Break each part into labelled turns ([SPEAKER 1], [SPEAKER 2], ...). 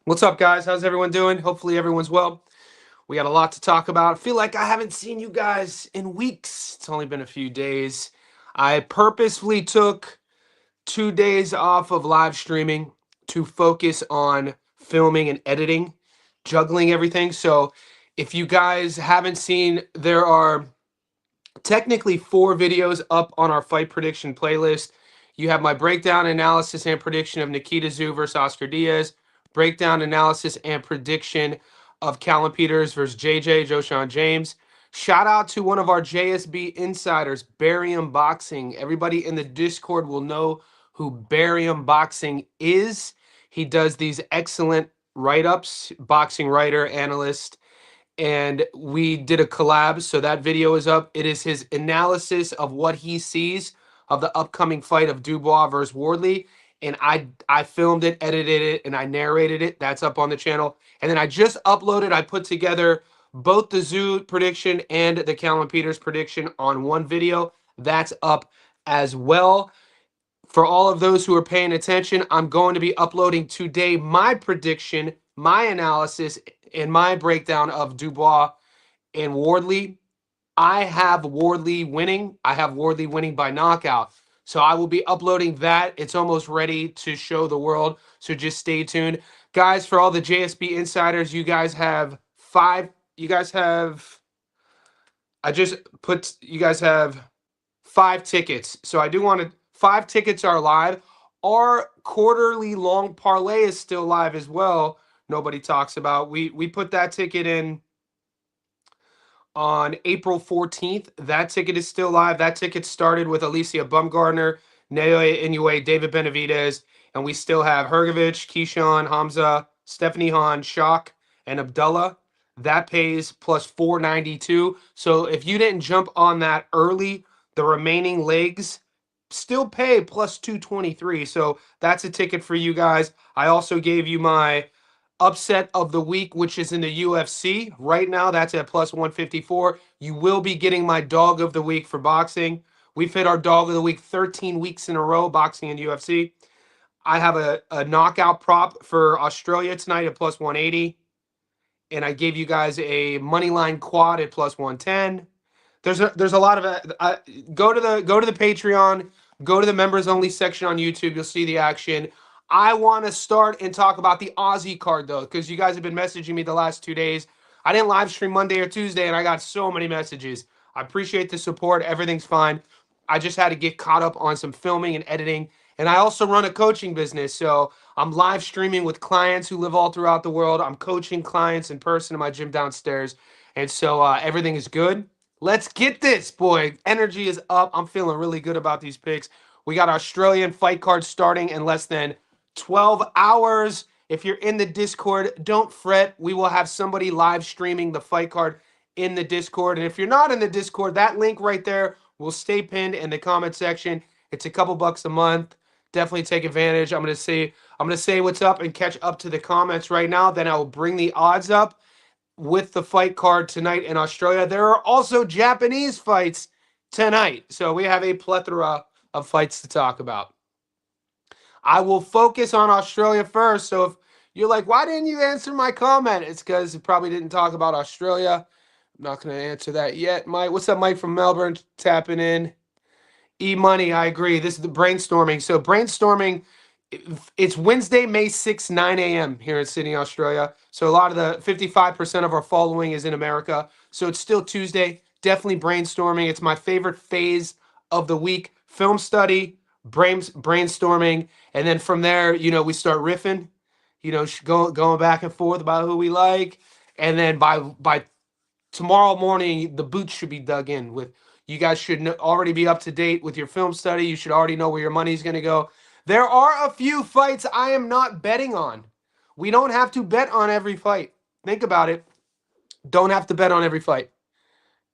[SPEAKER 1] What's up, guys? How's everyone doing? Hopefully, everyone's well. We got a lot to talk about. I feel like I haven't seen you guys in weeks. It's only been a few days. I purposefully took 2 days off of live streaming to focus on filming and editing, juggling everything. So, if you guys haven't seen, there are technically 4 videos up on our fight prediction playlist. You have my breakdown, analysis, and prediction of Nikita Tszyu versus Oscar Diaz, breakdown, analysis, and prediction of Callum Peters versus Joshua James. Shout out to one of our JSB insiders, Barium Boxing. Everybody in the Discord will know who Barium Boxing is. He does these excellent write ups, boxing writer, analyst, and we did a collab. So that video is up. It is his analysis of what he sees of the upcoming fight of Dubois versus Wardley. And I filmed it, edited it, and I narrated it. That's up on the channel. And then I just uploaded, I put together both the Tszyu prediction and the Callum Peters prediction on one video. That's up as well. For all of those who are paying attention, I'm going to be uploading today my prediction, my analysis, and my breakdown of Dubois and Wardley. I have Wardley winning. I have Wardley winning by knockout. So I will be uploading that. It's almost ready to show the world. So just stay tuned. Guys, for all the JSB insiders, you guys have I just put, you guys have 5 tickets. So I do want to, 5 tickets are live. Our quarterly long parlay is still live as well. Nobody talks about. We put that ticket in on April 14th. That ticket is still live. That ticket started with Alicia Bumgardner, Neo Inoue, David Benavidez, and we still have Hergovich, Keyshawn, Hamza, Stephanie Hahn, Shock, and Abdullah. That pays plus 492. So if you didn't jump on that early, the remaining legs still pay plus 223. So that's a ticket for you guys. I also gave you my upset of the week, which is in the UFC. Right now, that's at plus 154. You will be getting my dog of the week for boxing. We've hit our dog of the week 13 weeks in a row, boxing and UFC. I have a knockout prop for Australia tonight at plus 180. And I gave you guys a money line quad at plus 110. There's a lot of go to the Patreon, go to the members only section on YouTube. You'll see the action. I want to start and talk about the Aussie card though, because you guys have been messaging me the last 2 days. I didn't live stream Monday or Tuesday, and I got so many messages. I appreciate the support. Everything's fine. I just had to get caught up on some filming and editing, and I also run a coaching business, so I'm live streaming with clients who live all throughout the world. I'm coaching clients in person in my gym downstairs, and so everything is good. Let's get this, boy. Energy is up. I'm feeling really good about these picks. We got Australian fight cards starting in less than 12 hours. If you're in the Discord, don't fret. We will have somebody live streaming the fight card in the Discord. And if you're not in the Discord, that link right there will stay pinned in the comment section. It's a couple bucks a month. Definitely take advantage. I'm gonna say what's up and catch up to the comments right now. Then I will bring the odds up with the fight card tonight in Australia. There are also Japanese fights tonight. So we have a plethora of fights to talk about. I will focus on Australia first. So if you're like, why didn't you answer my comment? It's because it probably didn't talk about Australia. I'm not going to answer that yet. Mike, what's up, Mike from Melbourne? Tapping in. E-money, I agree. This is the brainstorming. So brainstorming, it's Wednesday, May 6th, 9 a.m. here in Sydney, Australia. So a lot of the 55% of our following is in America. So it's still Tuesday. Definitely brainstorming. It's my favorite phase of the week. Film study, brainstorming, and then from there, we start riffing, going back and forth about who we like. And then by tomorrow morning, the boots should be dug in with. You guys should already be up to date with your film study. You should already know where your money's going to go. There are a few fights I am not betting on. We don't have to bet on every fight. Think about it. Don't have to bet on every fight.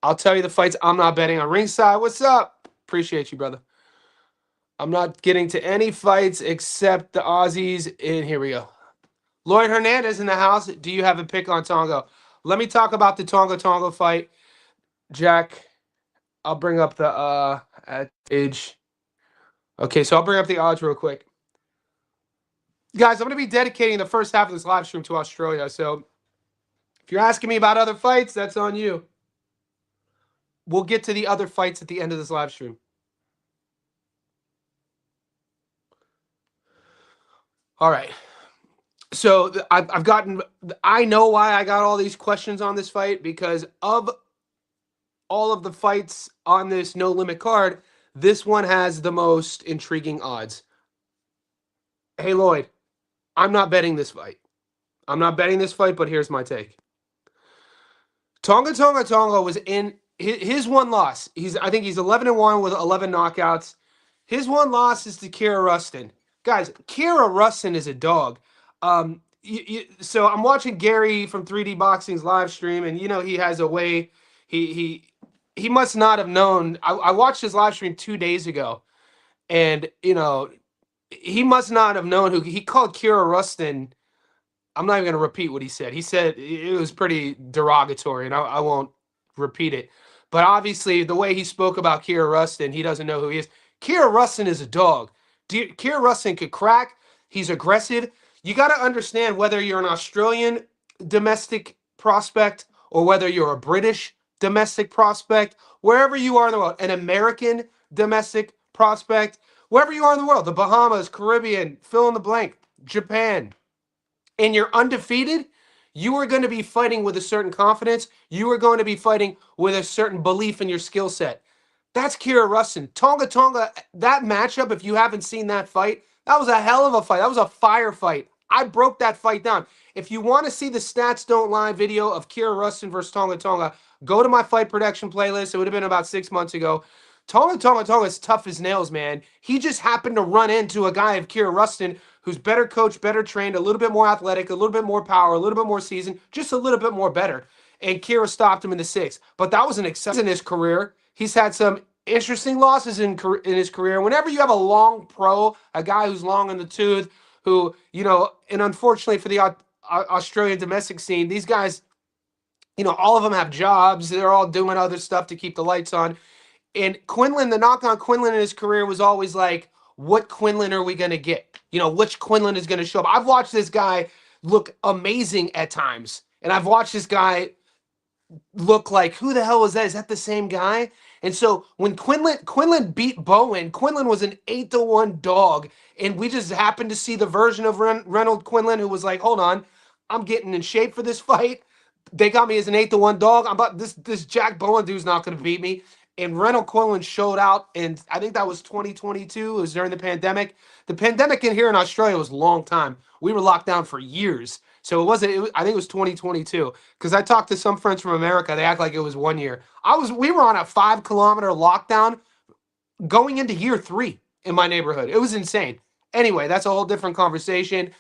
[SPEAKER 1] I'll tell you the fights I'm not betting on. Ringside, what's up? Appreciate you, brother. I'm not getting to any fights except the Aussies. And here we go. Lloyd Hernandez in the house. Do you have a pick on Tongo? Let me talk about the Tongo fight. Jack, I'll bring up the age. Okay, so I'll bring up the odds real quick. Guys, I'm going to be dedicating the first half of this live stream to Australia. So if you're asking me about other fights, that's on you. We'll get to the other fights at the end of this live stream. All right. So I've gotten, I know why I got all these questions on this fight, because of all of the fights on this no limit card, this one has the most intriguing odds. Hey, Lloyd, I'm not betting this fight. I'm not betting this fight, but here's my take. Tonga was in his one loss. I think he's 11-1 with 11 knockouts. His one loss is to Kira Rustin. Guys, Kira Rustin is a dog. So I'm watching Gary from 3D Boxing's live stream, and he has a way. He must not have known. I watched his live stream 2 days ago, and he must not have known who he called Kira Rustin. I'm not even going to repeat what he said. He said it was pretty derogatory, and I won't repeat it. But obviously, the way he spoke about Kira Rustin, he doesn't know who he is. Kira Rustin is a dog. Kira Rustin could crack. He's aggressive. You got to understand whether you're an Australian domestic prospect or whether you're a British domestic prospect, wherever you are in the world, an American domestic prospect, wherever you are in the world, the Bahamas, Caribbean, fill in the blank, Japan, and you're undefeated, you are going to be fighting with a certain confidence. You are going to be fighting with a certain belief in your skill set. That's Kira Rustin. Tonga, that matchup, if you haven't seen that fight, that was a hell of a fight. That was a fire fight. I broke that fight down. If you want to see the Stats Don't Lie video of Kira Rustin versus Tonga, go to my fight production playlist. It would have been about 6 months ago. Tonga is tough as nails, man. He just happened to run into a guy of Kira Rustin who's better coached, better trained, a little bit more athletic, a little bit more power, a little bit more seasoned, just a little bit more better. And Kira stopped him in the 6th. But that was an exception in his career. He's had some interesting losses in his career. Whenever you have a long pro, a guy who's long in the tooth, who, and unfortunately for the Australian domestic scene, these guys, all of them have jobs. They're all doing other stuff to keep the lights on. And Quinlan, the knock on Quinlan in his career was always like, what Quinlan are we going to get? Which Quinlan is going to show up? I've watched this guy look amazing at times. And I've watched this guy look like, who the hell is that? Is that the same guy? And so when Quinlan beat Bowen, Quinlan was an 8-1 dog. And we just happened to see the version of Reynold Quinlan who was like, hold on, I'm getting in shape for this fight. They got me as an 8-1 dog. I'm about this Jack Bowen dude's not going to beat me. And Reynold Quinlan showed out, and I think that was 2022. It was during the pandemic. The pandemic in here in Australia was a long time. We were locked down for years. So I think it was 2022. Because I talked to some friends from America. They act like it was 1 year. We were on a 5-kilometer lockdown going into year 3 in my neighborhood. It was insane. Anyway, that's a whole different conversation.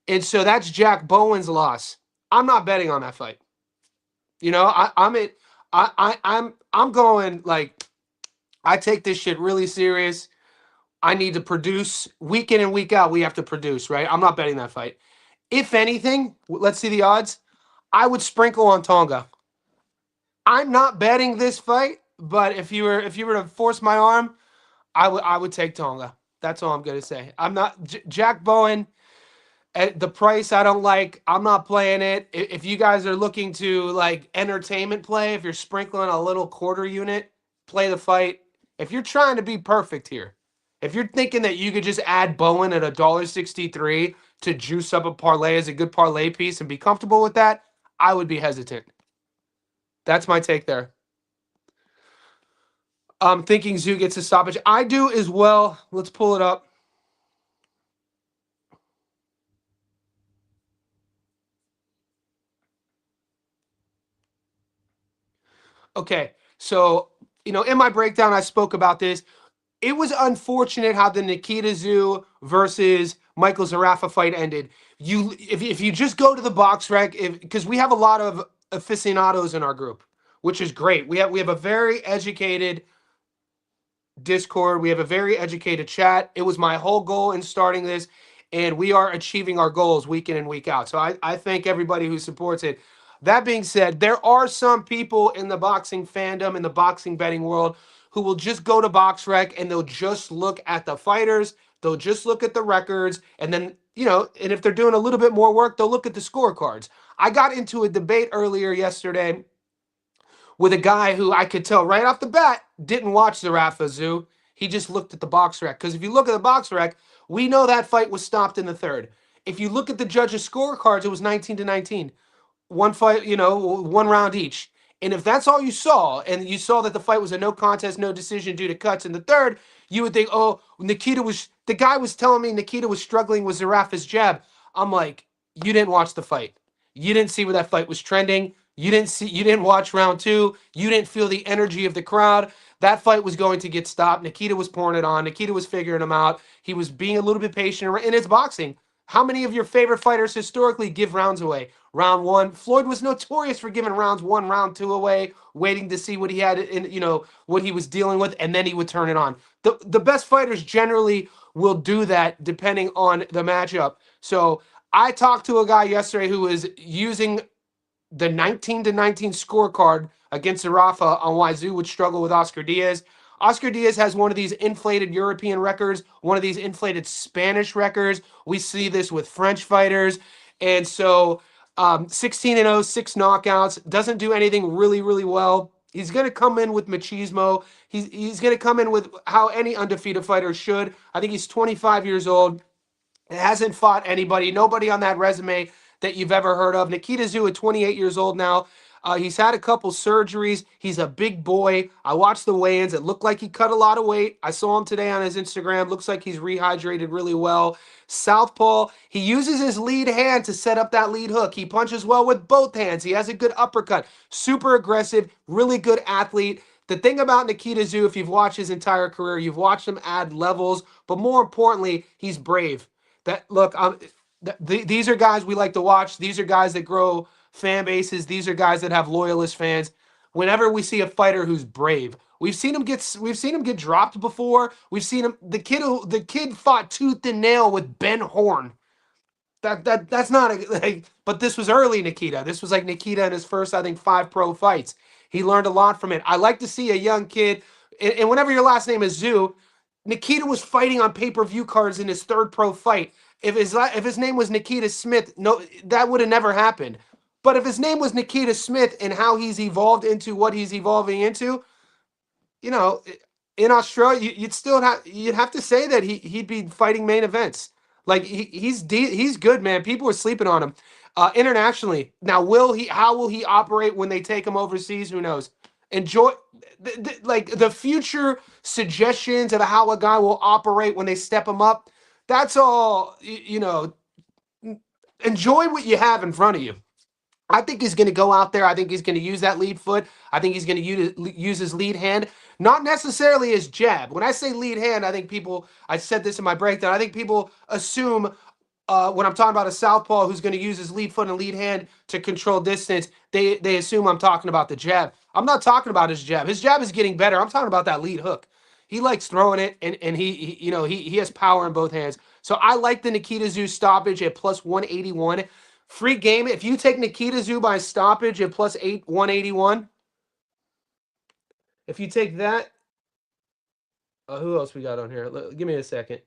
[SPEAKER 1] And so that's Jack Bowen's loss. I'm not betting on that fight. I'm going, like, I take this shit really serious. I need to produce week in and week out. We have to produce, right? I'm not betting that fight. If anything, let's see the odds. I would sprinkle on Tonga. I'm not betting this fight, but if you were to force my arm, I would take Tonga. That's all I'm gonna say. I'm not Jack Bowen. At the price I don't like, I'm not playing it. If you guys are looking to like entertainment play, if you're sprinkling a little quarter unit, play the fight. If you're trying to be perfect here, if you're thinking that you could just add Bowen at $1.63 to juice up a parlay as a good parlay piece and be comfortable with that, I would be hesitant. That's my take there. I'm thinking Tszyu gets a stoppage. I do as well. Let's pull it up. Okay, so, in my breakdown, I spoke about this. It was unfortunate how the Nikita Tszyu versus Michael Zarafa fight ended. If you just go to the box rec, because we have a lot of aficionados in our group, which is great. We have a very educated Discord. We have a very educated chat. It was my whole goal in starting this, and we are achieving our goals week in and week out. So I thank everybody who supports it. That being said, there are some people in the boxing fandom, in the boxing betting world, who will just go to BoxRec and they'll just look at the fighters, they'll just look at the records, and then and if they're doing a little bit more work, they'll look at the scorecards. I got into a debate earlier yesterday with a guy who I could tell right off the bat didn't watch the Rafa Zoo. He just looked at the box rec. Because if you look at the box rec, we know that fight was stopped in the third. If you look at the judges' scorecards, it was 19-19. One fight, one round each. And if that's all you saw, and you saw that the fight was a no contest, no decision due to cuts in the third, you would think, oh, the guy was telling me Nikita was struggling with Zarafa's jab. I'm like, you didn't watch the fight. You didn't see where that fight was trending. You didn't watch round two. You didn't feel the energy of the crowd. That fight was going to get stopped. Nikita was pouring it on. Nikita was figuring him out. He was being a little bit patient, and it's boxing. How many of your favorite fighters historically give rounds away? Round one, Floyd was notorious for giving rounds one, round two away, waiting to see what he had what he was dealing with, and then he would turn it on. The best fighters generally will do that depending on the matchup. So I talked to a guy yesterday who was using the 19-19 scorecard against Rafa on why Tszyu would struggle with Oscar Diaz. Oscar Diaz has one of these inflated European records, one of these inflated Spanish records. We see this with French fighters. And so 16-0, 6 knockouts, doesn't do anything really, really well. He's going to come in with machismo. He's going to come in with how any undefeated fighter should. I think he's 25 years old. Hasn't fought anybody, nobody on that resume that you've ever heard of. Nikita Tszyu at 28 years old now. He's had a couple surgeries. He's a big boy. I watched the weigh-ins. It looked like he cut a lot of weight. I saw him today on his Instagram. Looks like he's rehydrated really well. Southpaw, he uses his lead hand to set up that lead hook. He punches well with both hands. He has a good uppercut. Super aggressive, really good athlete. The thing about Nikita Tszyu, if you've watched his entire career, you've watched him add levels, but more importantly, he's brave. These are guys we like to watch. These are guys that grow fan bases. These are guys that have loyalist fans. Whenever we see a fighter who's brave, we've seen him get dropped before. We've seen him. The kid fought tooth and nail with Ben Horn. That's not but this was early Nikita. This was like Nikita in his first, I think, 5 pro fights. He learned a lot from it. I like to see a young kid, and whenever your last name is Tszyu, Nikita was fighting on pay-per-view cards in his 3rd pro fight. If his name was Nikita Smith, no, that would have never happened. But if his name was Nikita Smith and how he's evolved into what he's evolving into, in Australia, you'd have to say that he'd be fighting main events. Like he's good, man. People are sleeping on him. Internationally, now how will he operate when they take him overseas? Who knows? Enjoy the future suggestions of how a guy will operate when they step him up. That's all, enjoy what you have in front of you. I think he's going to go out there. I think he's going to use that lead foot. I think he's going to use his lead hand, not necessarily his jab. When I say lead hand, I said this in my breakdown, I think people assume when I'm talking about a southpaw who's going to use his lead foot and lead hand to control distance, they assume I'm talking about the jab. I'm not talking about his jab. His jab is getting better. I'm talking about that lead hook. He likes throwing it, and he has power in both hands. So I like the Nikita Tszyu stoppage at plus 181. Free game. If you take Nikita Tszyu by stoppage at plus 181, if you take that, who else we got on here? Give me a second.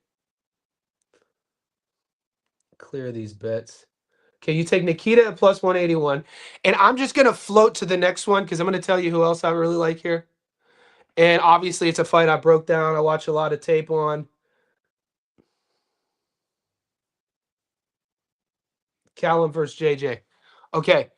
[SPEAKER 1] Clear these bets. Okay, you take Nikita at plus 181. And I'm just going to float to the next one because I'm going to tell you who else I really like here. And obviously, it's a fight I broke down. I watch a lot of tape on. Callum versus JJ. Okay.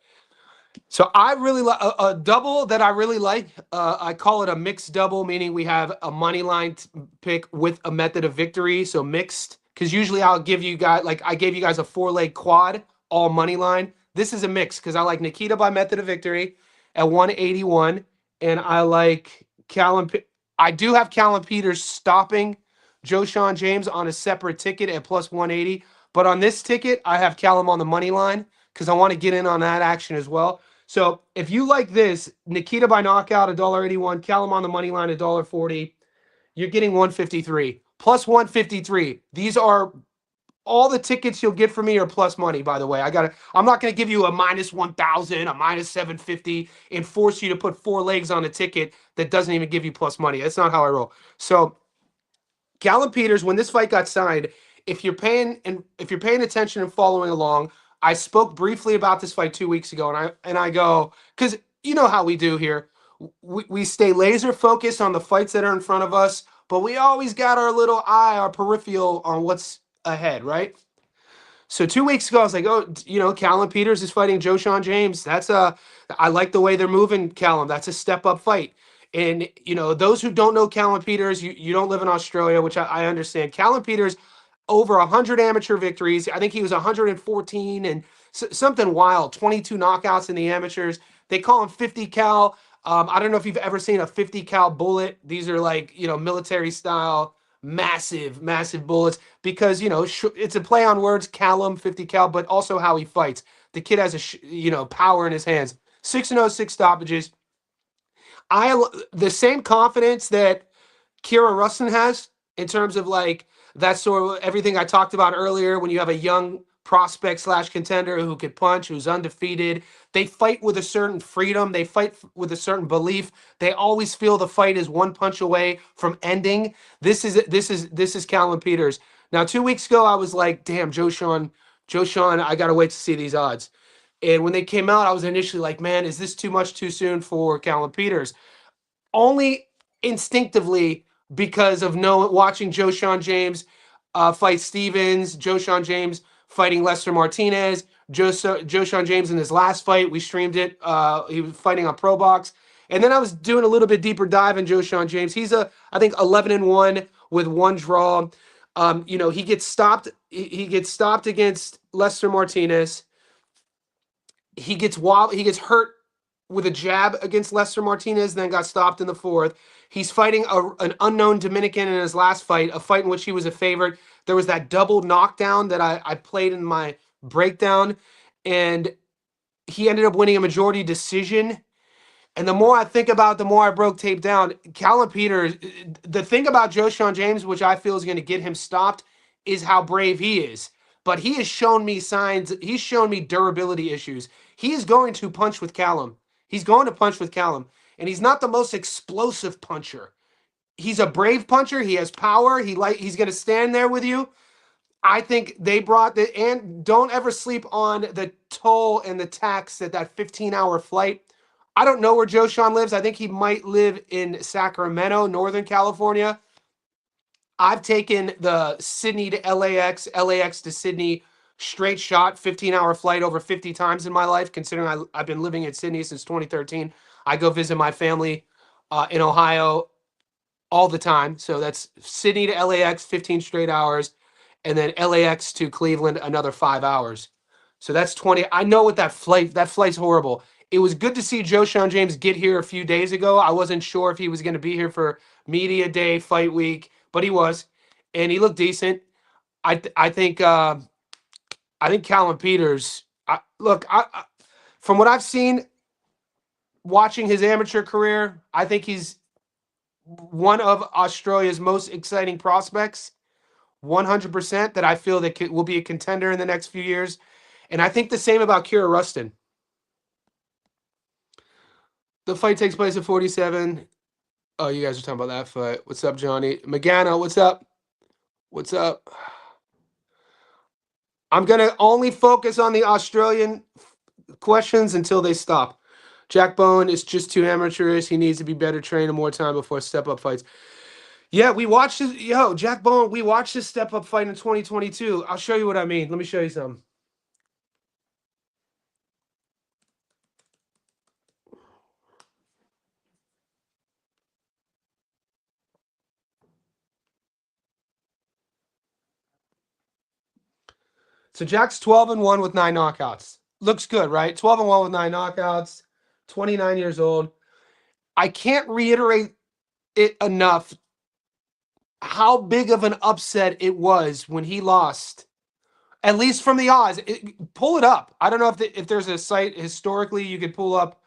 [SPEAKER 1] So I really like a double that I really like. I call it a mixed double, meaning we have a money line pick with a method of victory. So mixed, because usually I'll give you guys, like I gave you guys a 4-leg quad, all money line. This is a mix because I like Nikita by method of victory at 181, and I like Callum. I do have Callum Peters stopping Joshua James on a separate ticket at plus 180, but on this ticket I have Callum on the money line because I want to get in on that action as well. So if you like this, Nikita by knockout, $1.81, Callum on the money line, $1.40, you're getting 153. Plus 153. These are all the tickets you'll get from me are plus money, by the way. I'm not going to give you a minus 1,000, a minus 750, and force you to put 4 legs on a ticket that doesn't even give you plus money. That's not how I roll. So Callum Peters, when this fight got signed, if you're paying attention and following along, I spoke briefly about this fight 2 weeks ago, and I go, because you know how we do here. We stay laser focused on the fights that are in front of us, but we always got our little eye, our peripheral on what's ahead, right? So 2 weeks ago, I was like, oh, Callum Peters is fighting Joshawn James. I like the way they're moving, Callum. That's a step up fight. And those who don't know Callum Peters, you don't live in Australia, which I understand. Callum Peters, over 100 amateur victories. I think he was 114 and something wild. 22 knockouts in the amateurs. They call him 50 cal. I don't know if you've ever seen a 50 cal bullet. These are like military style, massive, massive bullets because it's a play on words, Callum 50 cal, but also how he fights. The kid has power in his hands. 6-0, 6 stoppages. The same confidence that Kira Rustin has in terms of like that sort of everything I talked about earlier. When you have a young prospect / contender who could punch, who's undefeated, they fight with a certain freedom. They fight with a certain belief. They always feel the fight is one punch away from ending. This is Callum Peters. Now, 2 weeks ago, I was like, damn, Joshawn, I gotta wait to see these odds. And when they came out, I was initially like, man, is this too much too soon for Callum Peters? Only instinctively because of watching Joshawn James fight Stevens, Joshawn James fighting Lester Martinez, Joshawn James in his last fight. We streamed it. He was fighting on Pro Box. And then I was doing a little bit deeper dive in Joshawn James. He's I think 11-1 with one draw. He gets stopped. He gets stopped against Lester Martinez. He gets hurt with a jab against Lester Martinez, then got stopped in the fourth. He's fighting an unknown Dominican in his last fight, a fight in which he was a favorite. There was that double knockdown that I played in my breakdown, and he ended up winning a majority decision. And the more I think about it, the more I broke tape down. Callum Peters, the thing about Joshawn James, which I feel is going to get him stopped, is how brave he is. But he has shown me signs, he's shown me durability issues. He is going to punch with Callum. He's going to punch with Callum. And he's not the most explosive puncher. He's a brave puncher. He has power. He's going to stand there with you. I think they brought and don't ever sleep on the toll and the tax that 15-hour flight. I don't know where Joshawn lives. I think he might live in Sacramento, Northern California. I've taken the Sydney to LAX, LAX to Sydney straight shot, 15-hour flight over 50 times in my life, considering I've been living in Sydney since 2013. I go visit my family in Ohio all the time. So that's Sydney to LAX, 15 straight hours, and then LAX to Cleveland, another 5 hours. So that's 20. I know what that flight's horrible. It was good to see Joshawn James get here a few days ago. I wasn't sure if he was going to be here for media day, fight week, but he was, and he looked decent. I think Callum Peters. From what I've seen, watching his amateur career, I think he's one of Australia's most exciting prospects. 100% that I feel that will be a contender in the next few years, and I think the same about Kira Rustin. The fight takes place at 47. Oh, you guys are talking about that fight. What's up, Johnny? Magana, what's up? What's up? I'm going to only focus on the Australian questions until they stop. Jack Bowen is just too amateurish. He needs to be better trained and more time before step-up fights. Yeah, we watched this. Jack Bowen, we watched this step-up fight in 2022. I'll show you what I mean. Let me show you something. So Jack's 12-1 with 9 knockouts. Looks good, right? 12-1 with 9 knockouts, 29 years old. I can't reiterate it enough how big of an upset it was when he lost, at least from the odds. Pull it up. I don't know if there's a site historically you could pull up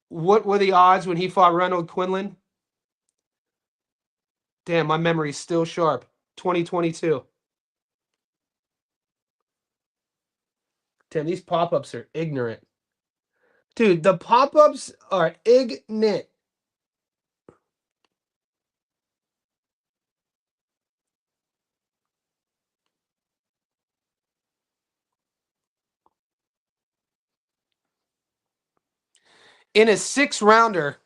[SPEAKER 1] what were the odds when he fought Reynold Quinlan. Damn, my memory's still sharp. 2022. Damn, these pop-ups are ignorant. Dude, the pop-ups are ignorant. In a six rounder,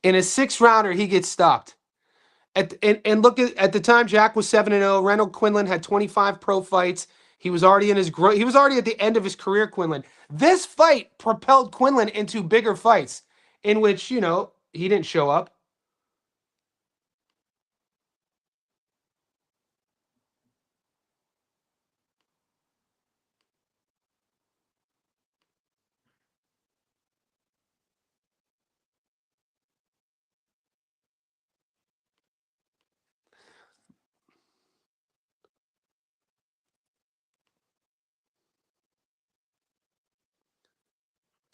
[SPEAKER 1] he gets stopped. And look at the time Jack was 7-0. Reynold Quinlan had 25 pro fights. He was already he was already at the end of his career, Quinlan. This fight propelled Quinlan into bigger fights in which, he didn't show up.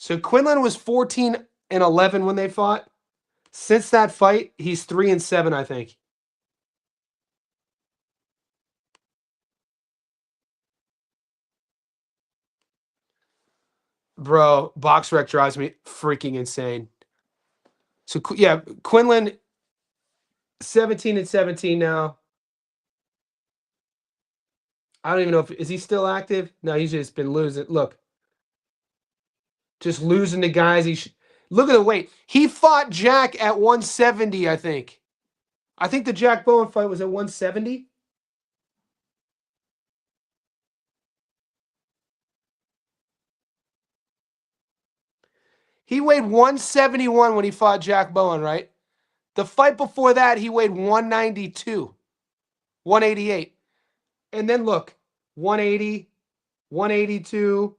[SPEAKER 1] So Quinlan was 14-11 when they fought. Since that fight, he's 3-7, I think. Bro, BoxRec drives me freaking insane. So yeah, Quinlan 17-17 now. I don't even know is he still active? No, he's just been losing. Look, just losing to guys. Look at the weight. He fought Jack at 170, I think. I think the Jack Bowen fight was at 170. He weighed 171 when he fought Jack Bowen, right? The fight before that, he weighed 192, 188. And then look, 180, 182,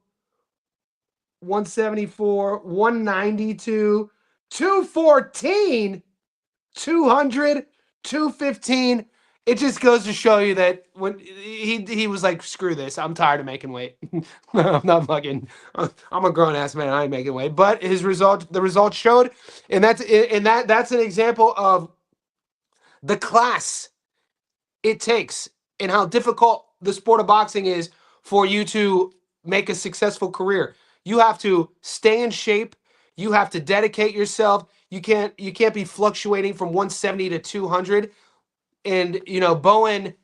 [SPEAKER 1] 174, 192, 214, 200, 215. It just goes to show you that when he was like, screw this, I'm tired of making weight. I'm not fucking. I'm a grown ass man. I ain't making weight. But the results showed, and that's an example of the class it takes and how difficult the sport of boxing is for you to make a successful career. You have to stay in shape. You have to dedicate yourself. You can't be fluctuating from 170 to 200. And Bowen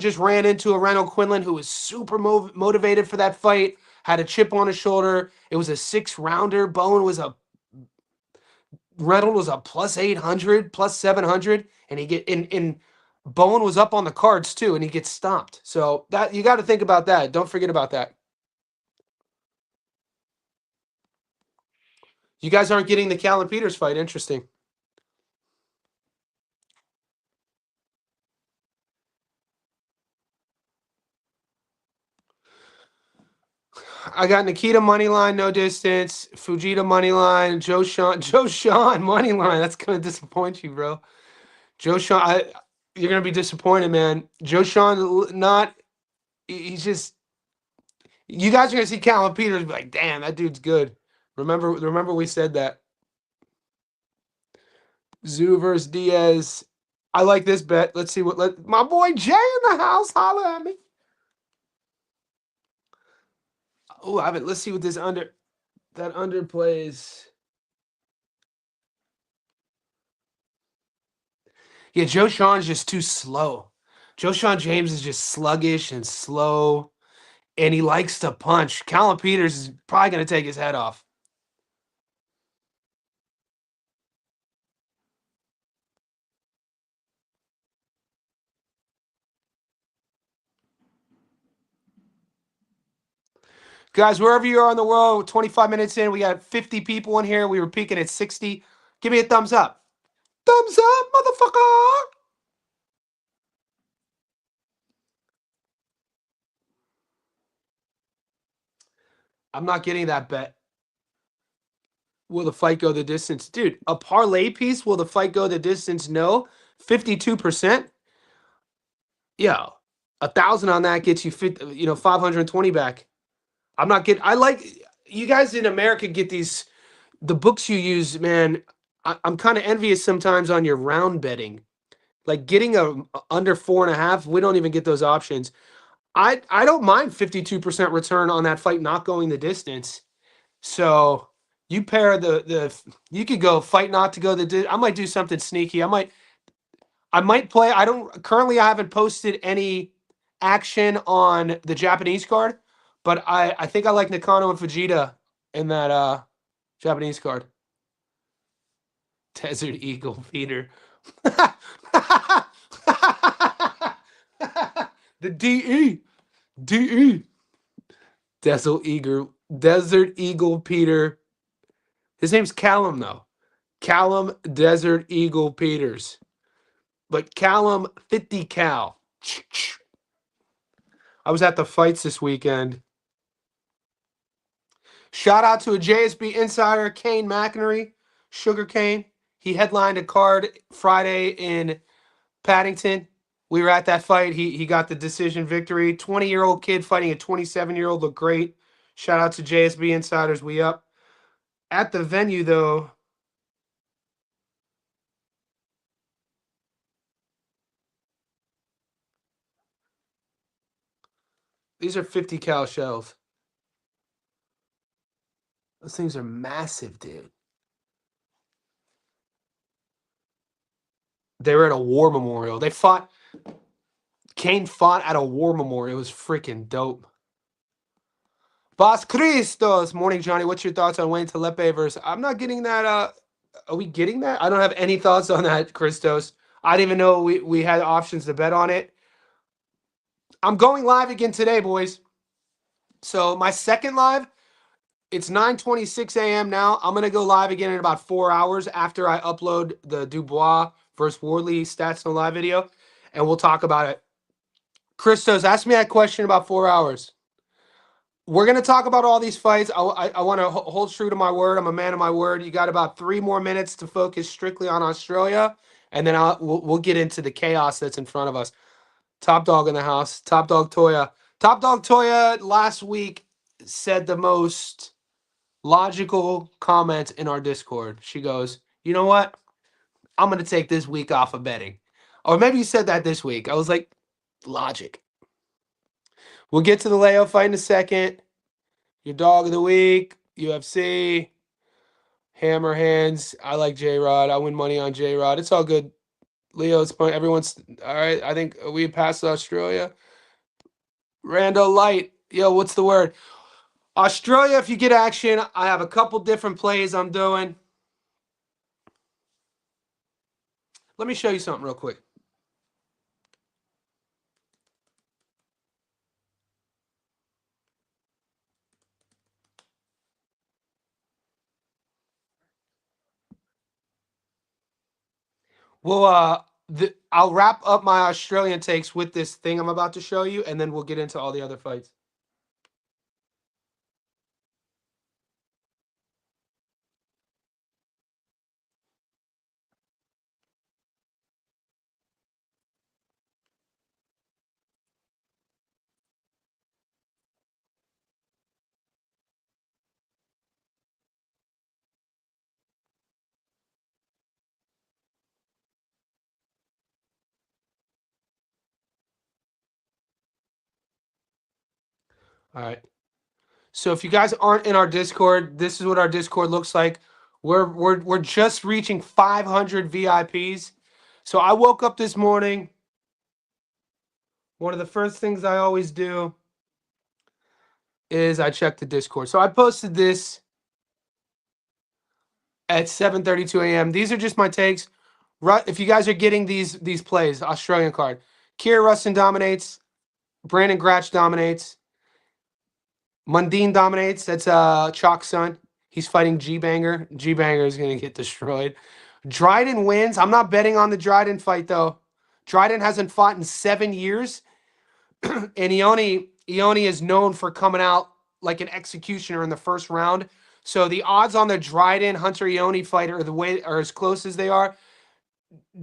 [SPEAKER 1] just ran into a Reynold Quinlan who was super motivated for that fight, had a chip on his shoulder. It was a 6-rounder. Reynolds was a plus 800, plus 700, and Bowen was up on the cards too, and he gets stomped. So that you got to think about that. Don't forget about that. You guys aren't getting the Callan Peters fight. Interesting. I got Nikita money line, no distance. Fujita money line. Joe Sean money line. That's gonna disappoint you, bro. Joe Sean, you're gonna be disappointed, man. Joe Sean, not. He's just. You guys are gonna see Callan Peters be like, damn, that dude's good. Remember we said that. Tszyu versus Diaz. I like this bet. Let's see my boy Jay in the house. Holla at me. Oh, let's see what that under plays. Yeah, Joe Sean's just too slow. Joe Sean James is just sluggish and slow, and he likes to punch. Callan Peters is probably going to take his head off. Guys, wherever you are in the world, 25 minutes in, we got 50 people in here. We were peaking at 60. Give me a thumbs up. Thumbs up, motherfucker. I'm not getting that bet. Will the fight go the distance? Dude, a parlay piece, will the fight go the distance? No. 52%? Yeah. 1,000 on that gets you 520 back. I like you guys in America get the books you use, man. I'm kind of envious sometimes on your round betting. Like getting a under 4.5, we don't even get those options. I don't mind 52% return on that fight not going the distance. So you pair you could go fight not to go I might do something sneaky. I might play. I haven't posted any action on the Japanese card, but I think I like Nakano and Fujita in that Japanese card. Desert Eagle Peter. The DE. DE. Desert Eagle Peter. His name's Callum, though. Callum Desert Eagle Peters. But Callum 50 Cal. I was at the fights this weekend. Shout out to a JSB insider, Kane McInerney, Sugar Cane. He headlined a card Friday in Paddington. We were at that fight. He got the decision victory. 20-year-old kid fighting a 27-year-old. Looked great. Shout out to JSB insiders. We up. At the venue, though, these are 50 cal shells. Those things are massive, dude. They were at a war memorial. Kane fought at a war memorial. It was freaking dope. Bas Christos. Morning, Johnny. What's your thoughts on Wayne Telepe versus... I'm not getting that. Are we getting that? I don't have any thoughts on that, Christos. I didn't even know we had options to bet on it. I'm going live again today, boys. So my second live, it's 9:26 a.m. now. I'm going to go live again in about 4 hours after I upload the Dubois versus Wardley Stats No Live video, and we'll talk about it. Christos, ask me that question about 4 hours. We're going to talk about all these fights. I want to hold true to my word. I'm a man of my word. You got about 3 more minutes to focus strictly on Australia, and then we'll get into the chaos that's in front of us. Top Dog in the house. Top Dog Toya. Top Dog Toya last week said the most logical comment in our Discord. She goes, you know what? I'm going to take this week off of betting. Or maybe you said that this week. I was like, logic. We'll get to the Leo fight in a second. Your dog of the week, UFC, Hammer Hands. I like J-Rod. I win money on J-Rod. It's all good. Leo, it's fun. Everyone's all right. I think we passed Australia. Rando Light. Yo, what's the word? Australia, if you get action, I have a couple different plays I'm doing. Let me show you something real quick. Well, I'll wrap up my Australian takes with this thing I'm about to show you, and then we'll get into all the other fights. All right. So if you guys aren't in our Discord, this is what our Discord looks like. We're just reaching 500 VIPs. So I woke up this morning. One of the first things I always do is I check the Discord. So I posted this at 7:32 a.m. These are just my takes. If you guys are getting these plays, Australian card. Kiera Rustin dominates. Brandon Gratch dominates. Mundine dominates. That's Chalk's son. He's fighting G-Banger. G-Banger is going to get destroyed. Dryden wins. I'm not betting on the Dryden fight, though. Dryden hasn't fought in 7 years. And Ione is known for coming out like an executioner in the first round. So the odds on the Dryden Hunter Ione fight are as close as they are.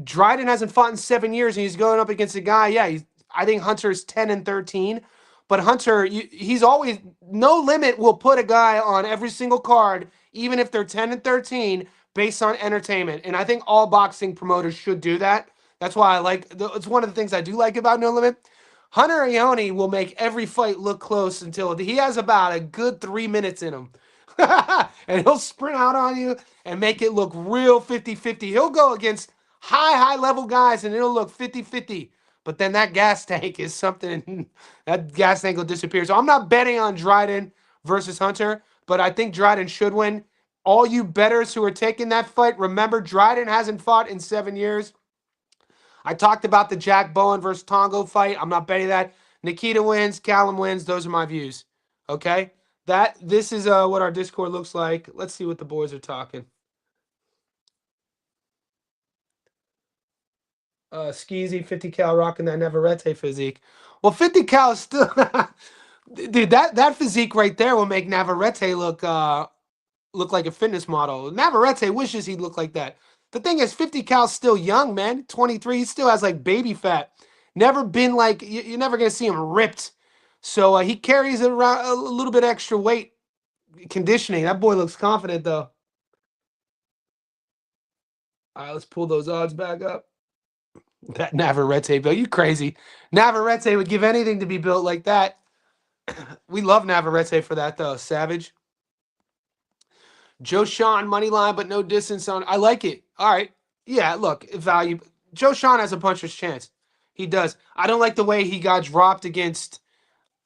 [SPEAKER 1] Dryden hasn't fought in 7 years, and he's going up against a guy. Yeah, I think Hunter's 10-13. But Hunter, he's always no limit will put a guy on every single card, even if they're 10-13, based on entertainment. And I think all boxing promoters should do that. That's why it's one of the things I do like about No Limit. Hunter Ione will make every fight look close until he has about a good 3 minutes in him. And he'll sprint out on you and make it look real 50-50. He'll go against high level guys and it'll look 50-50. But then that gas tank is something, that gas tank will disappear. So I'm not betting on Dryden versus Hunter, but I think Dryden should win. All you bettors who are taking that fight, remember Dryden hasn't fought in 7 years. I talked about the Jack Bowen versus Tongo fight. I'm not betting that. Nikita wins, Callum wins. Those are my views. Okay? This is what our Discord looks like. Let's see what the boys are talking. Skeezy, 50 cal rocking that Navarrete physique. Well, 50 cal is still dude, that physique right there will make Navarrete look like a fitness model. Navarrete wishes he looked like that. The thing is, 50 cal's still young, man. 23, he still has like baby fat. Never been like you're never gonna see him ripped. So he carries around a little bit extra weight. Conditioning. That boy looks confident though. All right, let's pull those odds back up. That Navarrete build, you crazy. Navarrete would give anything to be built like that. We love Navarrete for that though. Savage. Joe Sean money line, but no distance on. I like it. All right. Yeah, look, value. Joe Sean has a puncher's chance. He does. I don't like the way he got dropped against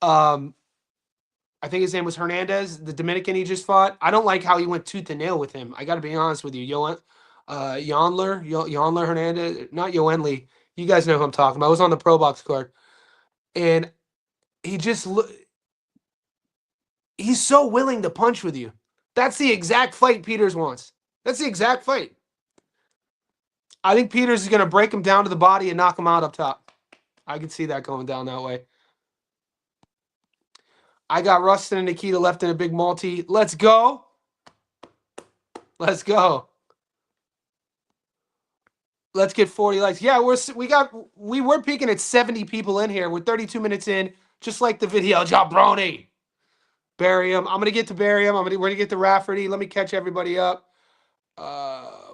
[SPEAKER 1] I think his name was Hernandez, the Dominican he just fought. I don't like how he went tooth and nail with him. I got to be honest with you. Yonler Hernandez, not Yoenli. You guys know who I'm talking about. I was on the Pro Box card. And he just he's so willing to punch with you. That's the exact fight Peters wants. That's the exact fight. I think Peters is going to break him down to the body and knock him out up top. I can see that going down that way. I got Rustin and Nikita left in a big multi. Let's go. Let's go. Let's get 40 likes. Yeah, we were peaking at 70 people in here. We're 32 minutes in, just like the video. Jabroni. Bury him. I'm gonna get to bury him. We're gonna get to Rafferty. Let me catch everybody up.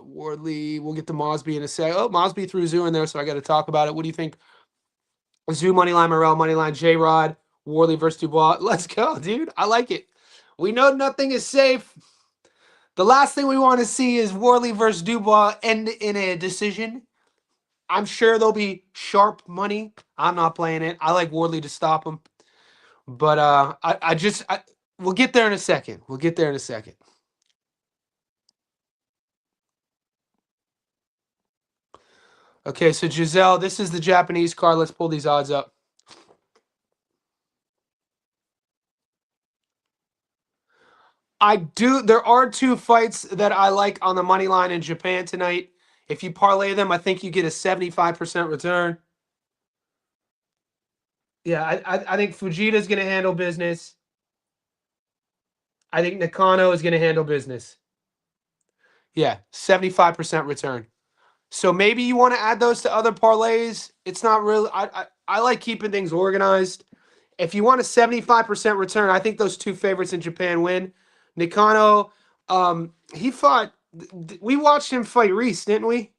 [SPEAKER 1] Wardley. We'll get to Mosby in a sec. Oh, Mosby threw Tszyu in there, so I got to talk about it. What do you think? Tszyu moneyline, Morrell moneyline, J-Rod, Wardley versus Dubois. Let's go, dude. I like it. We know nothing is safe. The last thing we want to see is Wardley versus Dubois end in a decision. I'm sure there'll be sharp money. I'm not playing it. I like Wardley to stop him. But we'll get there in a second. We'll get there in a second. Okay, so Giselle, this is the Japanese card. Let's pull these odds up. There are two fights that I like on the money line in Japan tonight. If you parlay them, I think you get a 75% return. Yeah, I think Fujita's going to handle business. I think Nakano is going to handle business. Yeah, 75% return. So maybe you want to add those to other parlays. It's not really. I like keeping things organized. If you want a 75% return, I think those two favorites in Japan win. Nakano, he fought. We watched him fight Reese, didn't we?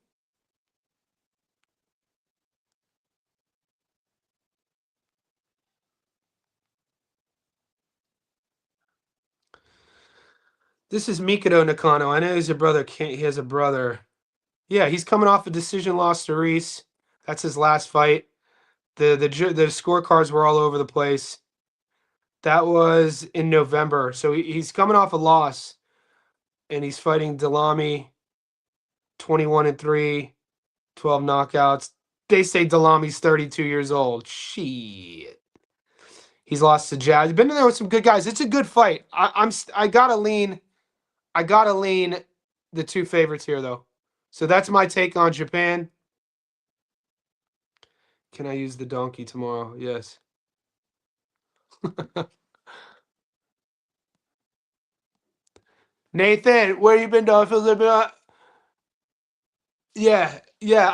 [SPEAKER 1] This is Mikado Nakano. I know he's a brother. He has a brother. Yeah, he's coming off a decision loss to Reese. That's his last fight. The scorecards were all over the place. That was in November. So he's coming off a loss, and he's fighting Delamy, 21-3, 12 knockouts. They say Delami's 32 years old. Shit. He's lost to Jazz. Been in there with some good guys. It's a good fight. I gotta lean the two favorites here though. So that's my take on Japan. Can I use the donkey tomorrow? Yes. Nathan, where you been, dog? Feels a bit. Yeah.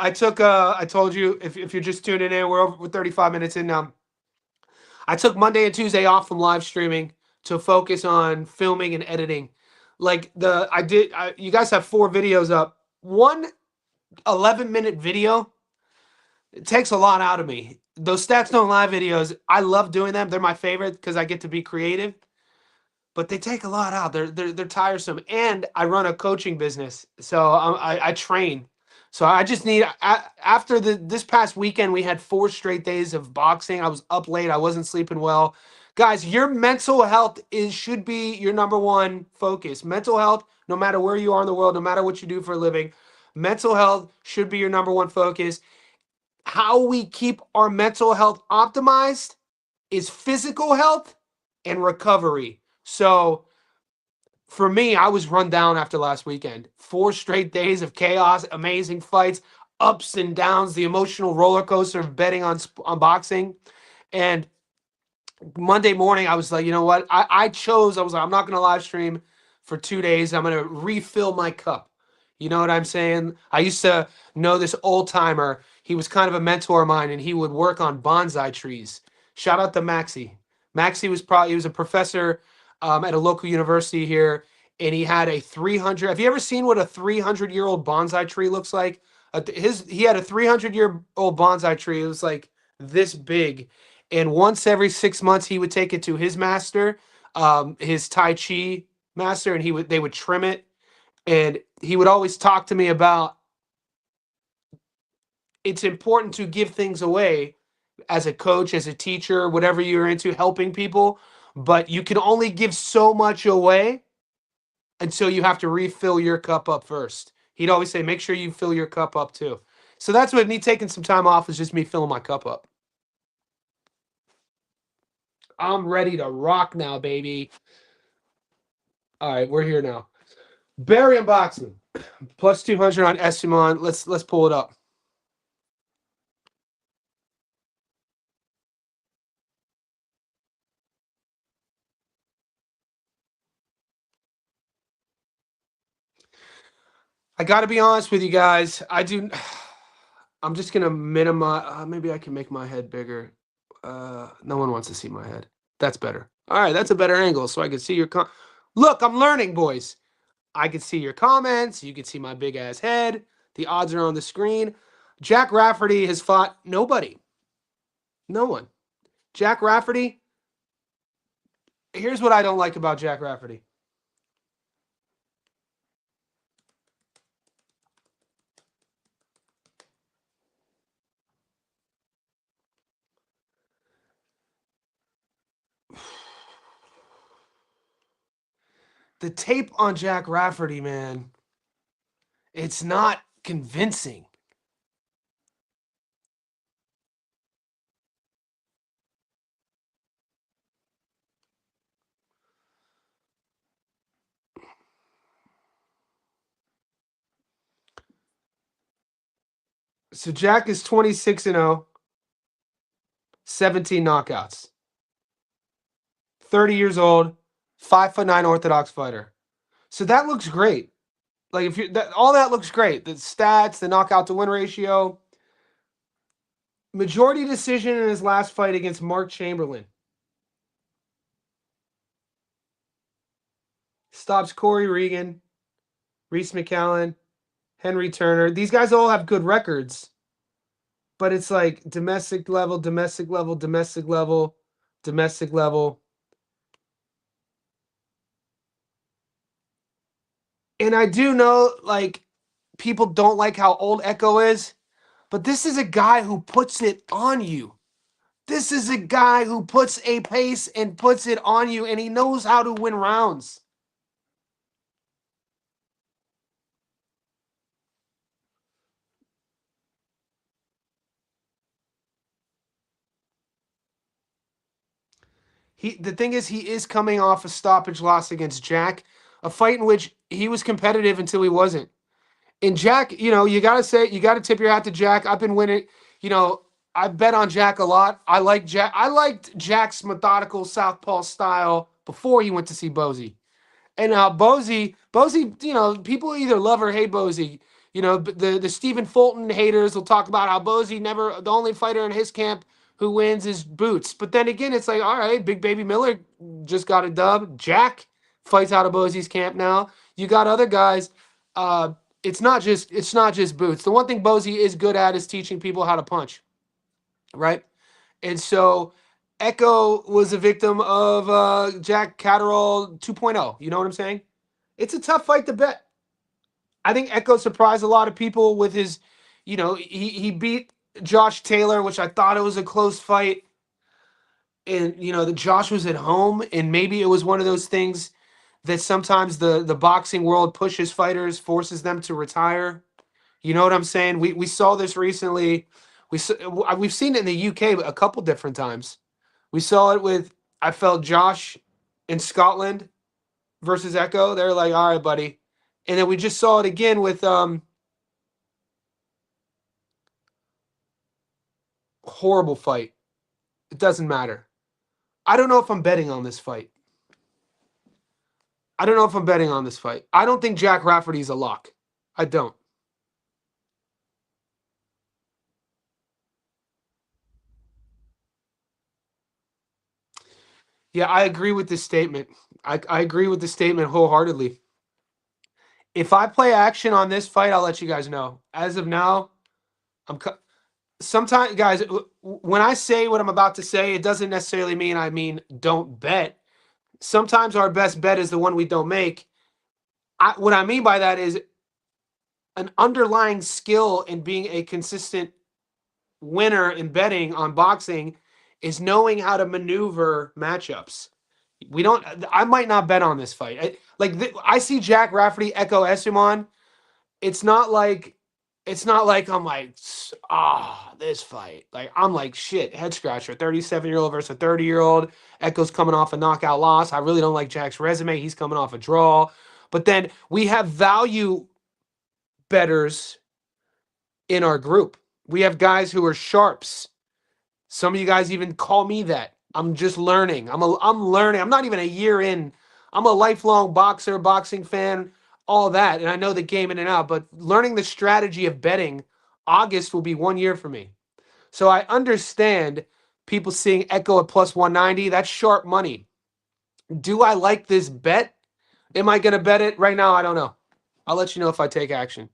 [SPEAKER 1] I took. I told you if you're just tuning in, we're 35 minutes in now. I took Monday and Tuesday off from live streaming to focus on filming and editing. Like you guys have 4 videos up. One 11-minute video, it takes a lot out of me. Those Stats Don't Lie videos, I love doing them. They're my favorite because I get to be creative. But they take a lot out. They're tiresome. And I run a coaching business, so I train. So I just need after this past weekend, we had 4 straight days of boxing. I was up late. I wasn't sleeping well Guys, your mental health should be your number one focus. Mental health, no matter where you are in the world, no matter what you do for a living, mental health should be your number one focus. How we keep our mental health optimized is physical health and recovery. So for me, I was run down after last weekend. 4 straight days of chaos, amazing fights, ups and downs, the emotional roller coaster of betting on boxing. And Monday morning, I was like, you know what? I was like, I'm not going to live stream for 2 days. I'm going to refill my cup. You know what I'm saying? I used to know this old timer. He was kind of a mentor of mine, and he would work on bonsai trees. Shout out to Maxie. He was a professor at a local university here, and he had a 300. Have you ever seen what a 300-year-old bonsai tree looks like? He had a 300-year-old bonsai tree. It was like this big, and once every 6 months he would take it to his master, his Tai Chi master, and they would trim it. And he would always talk to me about it's important to give things away as a coach, as a teacher, whatever you're into, helping people, but you can only give so much away until you have to refill your cup up first. He'd always say, make sure you fill your cup up too. So that's what me taking some time off is just me filling my cup up. I'm ready to rock now, baby. All right, we're here now. Barry unboxing. Plus 200 on Esteban. Let's pull it up. I got to be honest with you guys. I'm just going to minimize. Maybe I can make my head bigger. No one wants to see my head. That's better. All right, that's a better angle so I can see your Look, I'm learning, boys. I can see your comments. You can see my big ass head. The odds are on the screen. Jack Rafferty has fought nobody. No one. Jack Rafferty. Here's what I don't like about Jack Rafferty. The tape on Jack Rafferty, man, it's not convincing. So Jack is 26-0, 17 knockouts. 30 years old, 5'9" Orthodox fighter. So that looks great. Like if you all that looks great. The stats, the knockout to win ratio. Majority decision in his last fight against Mark Chamberlain. Stops Corey Regan, Reese McCallan, Henry Turner. These guys all have good records. But it's like domestic level, domestic level, domestic level, domestic level. And I do know, like, people don't like how old Echo is, but this is a guy who puts it on you. This is a guy who puts a pace and puts it on you, and he knows how to win rounds. The thing is, he is coming off a stoppage loss against Jack, a fight in which he was competitive until he wasn't. And Jack, you gotta tip your hat to Jack. I've been winning, I bet on Jack a lot. I liked Jack's methodical southpaw style before he went to see Bozy. And Bozy, people either love or hate Bozy. The Stephen Fulton haters will talk about how Bozy the only fighter in his camp who wins is Boots. But then again, it's like, all right, Big Baby Miller just got a dub. Jack fights out of Bozy's camp now. You got other guys. It's not just Boots. The one thing Bozy is good at is teaching people how to punch, right? And so Echo was a victim of Jack Catterall 2.0. You know what I'm saying? It's a tough fight to bet. I think Echo surprised a lot of people with his, he beat Josh Taylor, which I thought it was a close fight. and the Josh was at home, and maybe it was one of those things that sometimes the boxing world pushes fighters, forces them to retire. You know what I'm saying? We saw this recently. We've seen it in the UK a couple different times. We saw it with, I felt, Josh in Scotland versus Echo. They're like, all right, buddy. And then we just saw it again with horrible fight. It doesn't matter. I don't know if I'm betting on this fight. I don't know if I'm betting on this fight. I don't think Jack Rafferty's a lock. I don't. Yeah, I agree with this statement. I agree with the statement wholeheartedly. If I play action on this fight, I'll let you guys know. As of now, I'm sometimes, guys, when I say what I'm about to say, it doesn't necessarily mean I mean don't bet. Sometimes our best bet is the one we don't make. What I mean by that is an underlying skill in being a consistent winner in betting on boxing is knowing how to maneuver matchups. We don't. I might not bet on this fight. I see Jack Rafferty Echo Esteban. It's not like I'm like, this fight. Like, I'm like, shit, head scratcher. 37-year-old versus a 30-year-old. Echo's coming off a knockout loss. I really don't like Jack's resume. He's coming off a draw. But then we have value betters in our group. We have guys who are sharps. Some of you guys even call me that. I'm just learning. I'm learning. I'm not even a year in. I'm a lifelong boxer, boxing fan, all that, and I know the game in and out. But learning the strategy of betting, August will be 1 year for me. So I understand people seeing Echo at plus 190. That's sharp money. Do I like this bet? Am I going to bet it right now? I don't know. I'll let you know if I take action.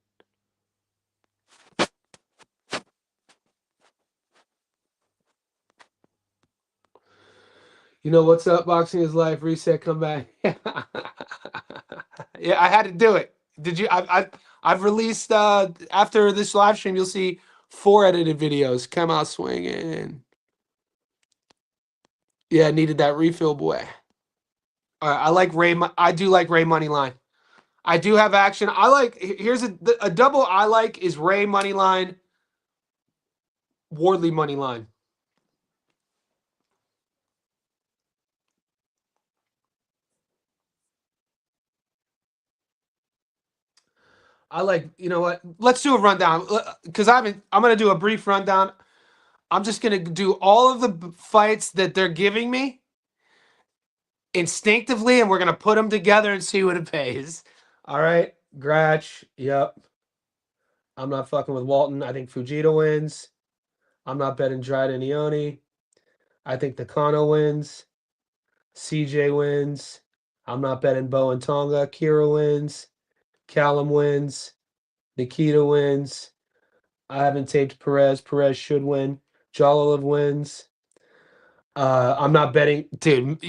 [SPEAKER 1] You know what's up? Boxing is life. Reset. Come back. Yeah, I had to do it. Did you? I've released after this live stream. You'll see 4 edited videos. Come out swinging. Yeah, needed that refill, boy. All right, I like Ray. I do like Ray money line. I do have action. I like. Here's a double. I like is Ray money line. Wardley money line. I like, you know what? Let's do a rundown because I'm going to do a brief rundown. I'm just going to do all of the fights that they're giving me instinctively, and we're going to put them together and see what it pays. All right. Gratch. Yep. I'm not fucking with Walton. I think Fujita wins. I'm not betting Dryden Ione. I think Takano wins. CJ wins. I'm not betting Bo and Tonga. Kira wins. Callum wins. Nikita wins. I haven't taped Perez. Perez should win. Jalilov wins. I'm not betting, dude.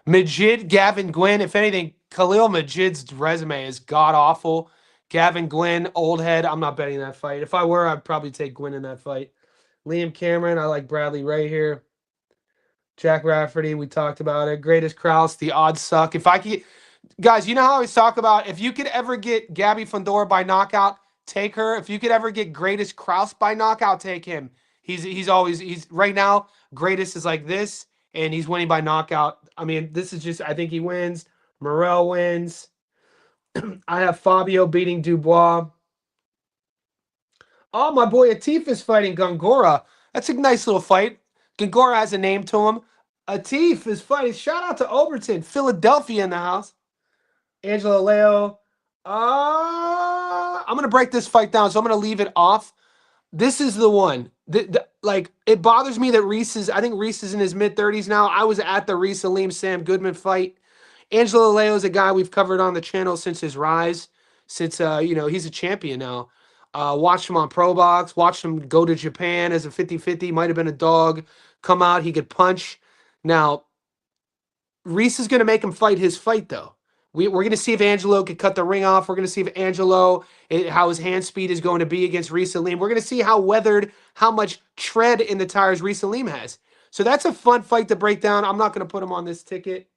[SPEAKER 1] Majid, Gavin Gwynn. If anything, Khalil Majid's resume is god awful. Gavin Gwynn, old head. I'm not betting that fight. If I were, I'd probably take Gwynn in that fight. Liam Cameron. I like Bradley right here. Jack Rafferty. We talked about it. Greatest Kraus. The odds suck. If I could, guys, you know how I always talk about if you could ever get Gabby Fundora by knockout, take her. If you could ever get Greatest Kraus by knockout, take him. He's right now. Greatest is like this, and he's winning by knockout. I mean, this is just. I think he wins. Morel wins. I have Fabio beating Dubois. Oh, my boy Atif is fighting Gongora. That's a nice little fight. Gongora has a name to him. Atif is fighting. Shout out to Overton, Philadelphia in the house. Angela Leo. I'm gonna break this fight down, so I'm gonna leave it off. This is the one. Like, it bothers me that I think Reese is in his mid-30s now. I was at the Reese Aleem Sam Goodman fight. Angelo Leo is a guy we've covered on the channel since his rise, since he's a champion now. Watched him on Pro Box, watched him go to Japan as a 50-50, might have been a dog, come out, he could punch. Now, Reese is going to make him fight his fight, though. We're going to see if Angelo could cut the ring off. We're going to see if Angelo, how his hand speed is going to be against Reese Aleem. We're going to see how weathered, how much tread in the tires Reese Aleem has. So that's a fun fight to break down. I'm not going to put him on this ticket.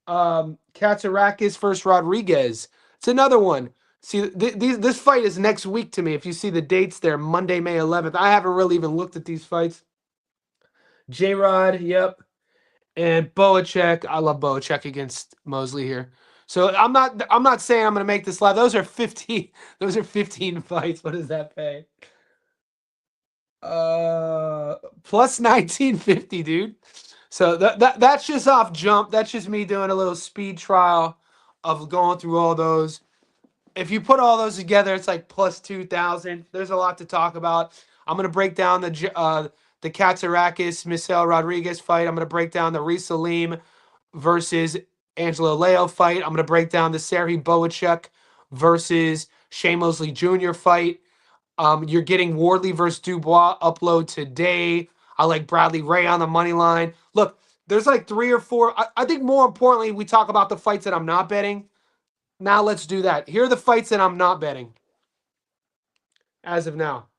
[SPEAKER 1] Katsarakis versus Rodriguez. It's another one. See, this fight is next week to me. If you see the dates there, Monday, May 11th. I haven't really even looked at these fights. J-Rod, yep. And Boacek. I love Boacek against Mosley here. So I'm not saying I'm going to make this live. Those are 15. Those are 15 fights. What does that pay? Plus 1950, dude. So that's just off jump. That's just me doing a little speed trial of going through all those. If you put all those together, it's like plus 2,000. There's a lot to talk about. I'm gonna break down the Katsarakis Misael Rodriguez fight. I'm gonna break down the Reese Salim versus Angelo Leo fight. I'm gonna break down the Serhii Boacek versus Shane Mosley Jr. fight. You're getting Wardley versus Dubois upload today. I like Bradley Ray on the money line. Look, there's like 3 or 4. I think more importantly, we talk about the fights that I'm not betting. Now let's do that. Here are the fights that I'm not betting as of now.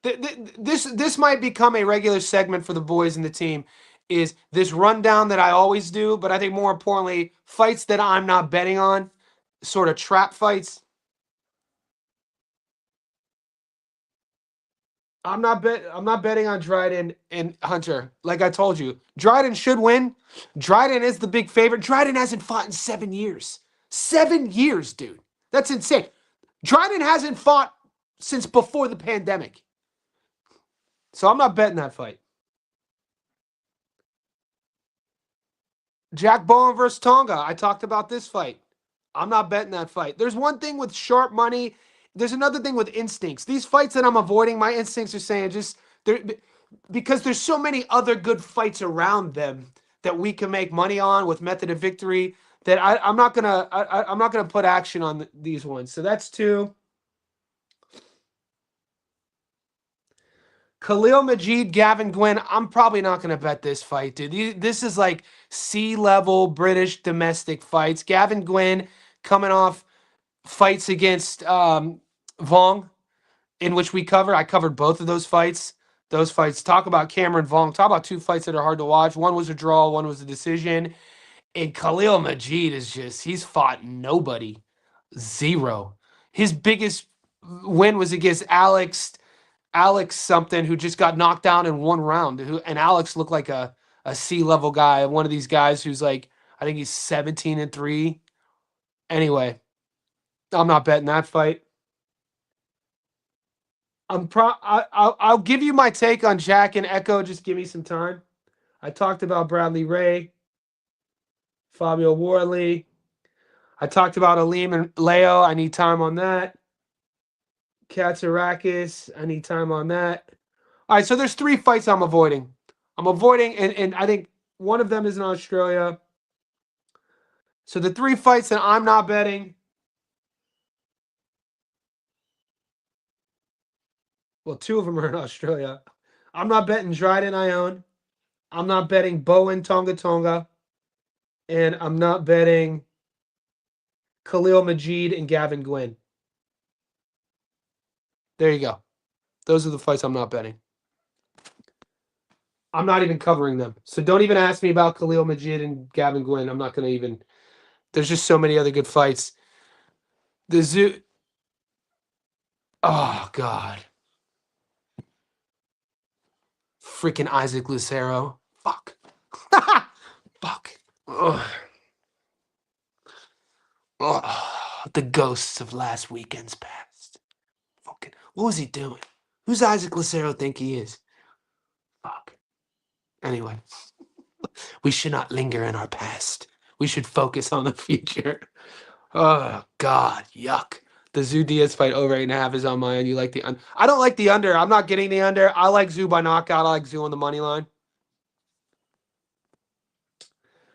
[SPEAKER 1] This might become a regular segment for the boys in the team, is this rundown that I always do, but I think more importantly, fights that I'm not betting on, sort of trap fights. I'm not betting on Dryden and Hunter. Like I told you, Dryden should win. Dryden is the big favorite. Dryden hasn't fought in 7 years. 7 years, dude. That's insane. Dryden hasn't fought since before the pandemic. So I'm not betting that fight. Jack Bowen versus Tonga. I talked about this fight. I'm not betting that fight. There's one thing with sharp money. There's another thing with instincts. These fights that I'm avoiding, my instincts are saying because there's so many other good fights around them that we can make money on with method of victory that I'm not gonna put action on these ones. So that's 2. Khalil Majid, Gavin Gwynn. I'm probably not going to bet this fight, dude. This is like C-level British domestic fights. Gavin Gwynn coming off fights against Vong, in which I covered both of those fights. Those fights. Talk about Cameron Vong. Talk about 2 fights that are hard to watch. One was a draw. One was a decision. And Khalil Majid he's fought nobody. 0. His biggest win was against Alex something, who just got knocked down in 1 round. And Alex looked like a C-level guy, one of these guys who's like, I think he's 17-3. Anyway, I'm not betting that fight. I'll give you my take on Jack and Echo. Just give me some time. I talked about Bradley Ray, Fabio Wardley. I talked about Aleem and Leo. I need time on that. Katsarakis. I need time on that. All right, so there's 3 fights I'm avoiding. And I think one of them is in Australia. So the 3 fights that I'm not betting. Well, 2 of them are in Australia. I'm not betting Dryden Ione. I'm not betting Bowen Tonga. And I'm not betting Khalil Majid and Gavin Gwynn. There you go. Those are the fights I'm not betting. I'm not even covering them. So don't even ask me about Khalil Majid and Gavin Gwynn. I'm not going to even. There's just so many other good fights. The Zoo. Oh, God. Freaking Isaac Lucero. Fuck. Fuck. Ugh. Oh, the ghosts of last weekend's past. Fucking. What was he doing? Who's Isaac Lucero think he is? Fuck. Anyway. We should not linger in our past. We should focus on the future. Oh, God. Yuck. The Tszyu Diaz fight over 8.5 is on my end. You like the under? I don't like the under. I'm not getting the under. I like Tszyu by knockout. I like Tszyu on the money line.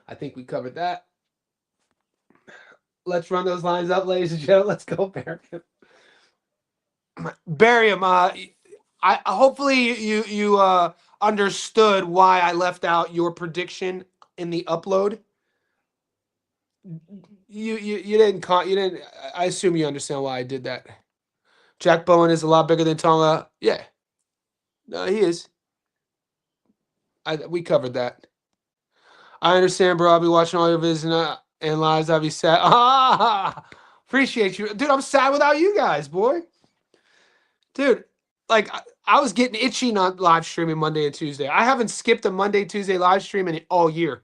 [SPEAKER 1] I think we covered that. Let's run those lines up, ladies and gentlemen. Let's go, Barium. Barium, I hopefully you understood why I left out your prediction in the upload. You didn't. I assume you understand why I did that. Jack Bowen is a lot bigger than Tonga. Yeah. No, he is. We covered that. I understand, bro. I'll be watching all your videos and lives. I'll be sad. Ah, appreciate you, dude. I'm sad without you guys, boy. Dude, like I was getting itchy not live streaming Monday and Tuesday. I haven't skipped a Monday Tuesday live stream in all year,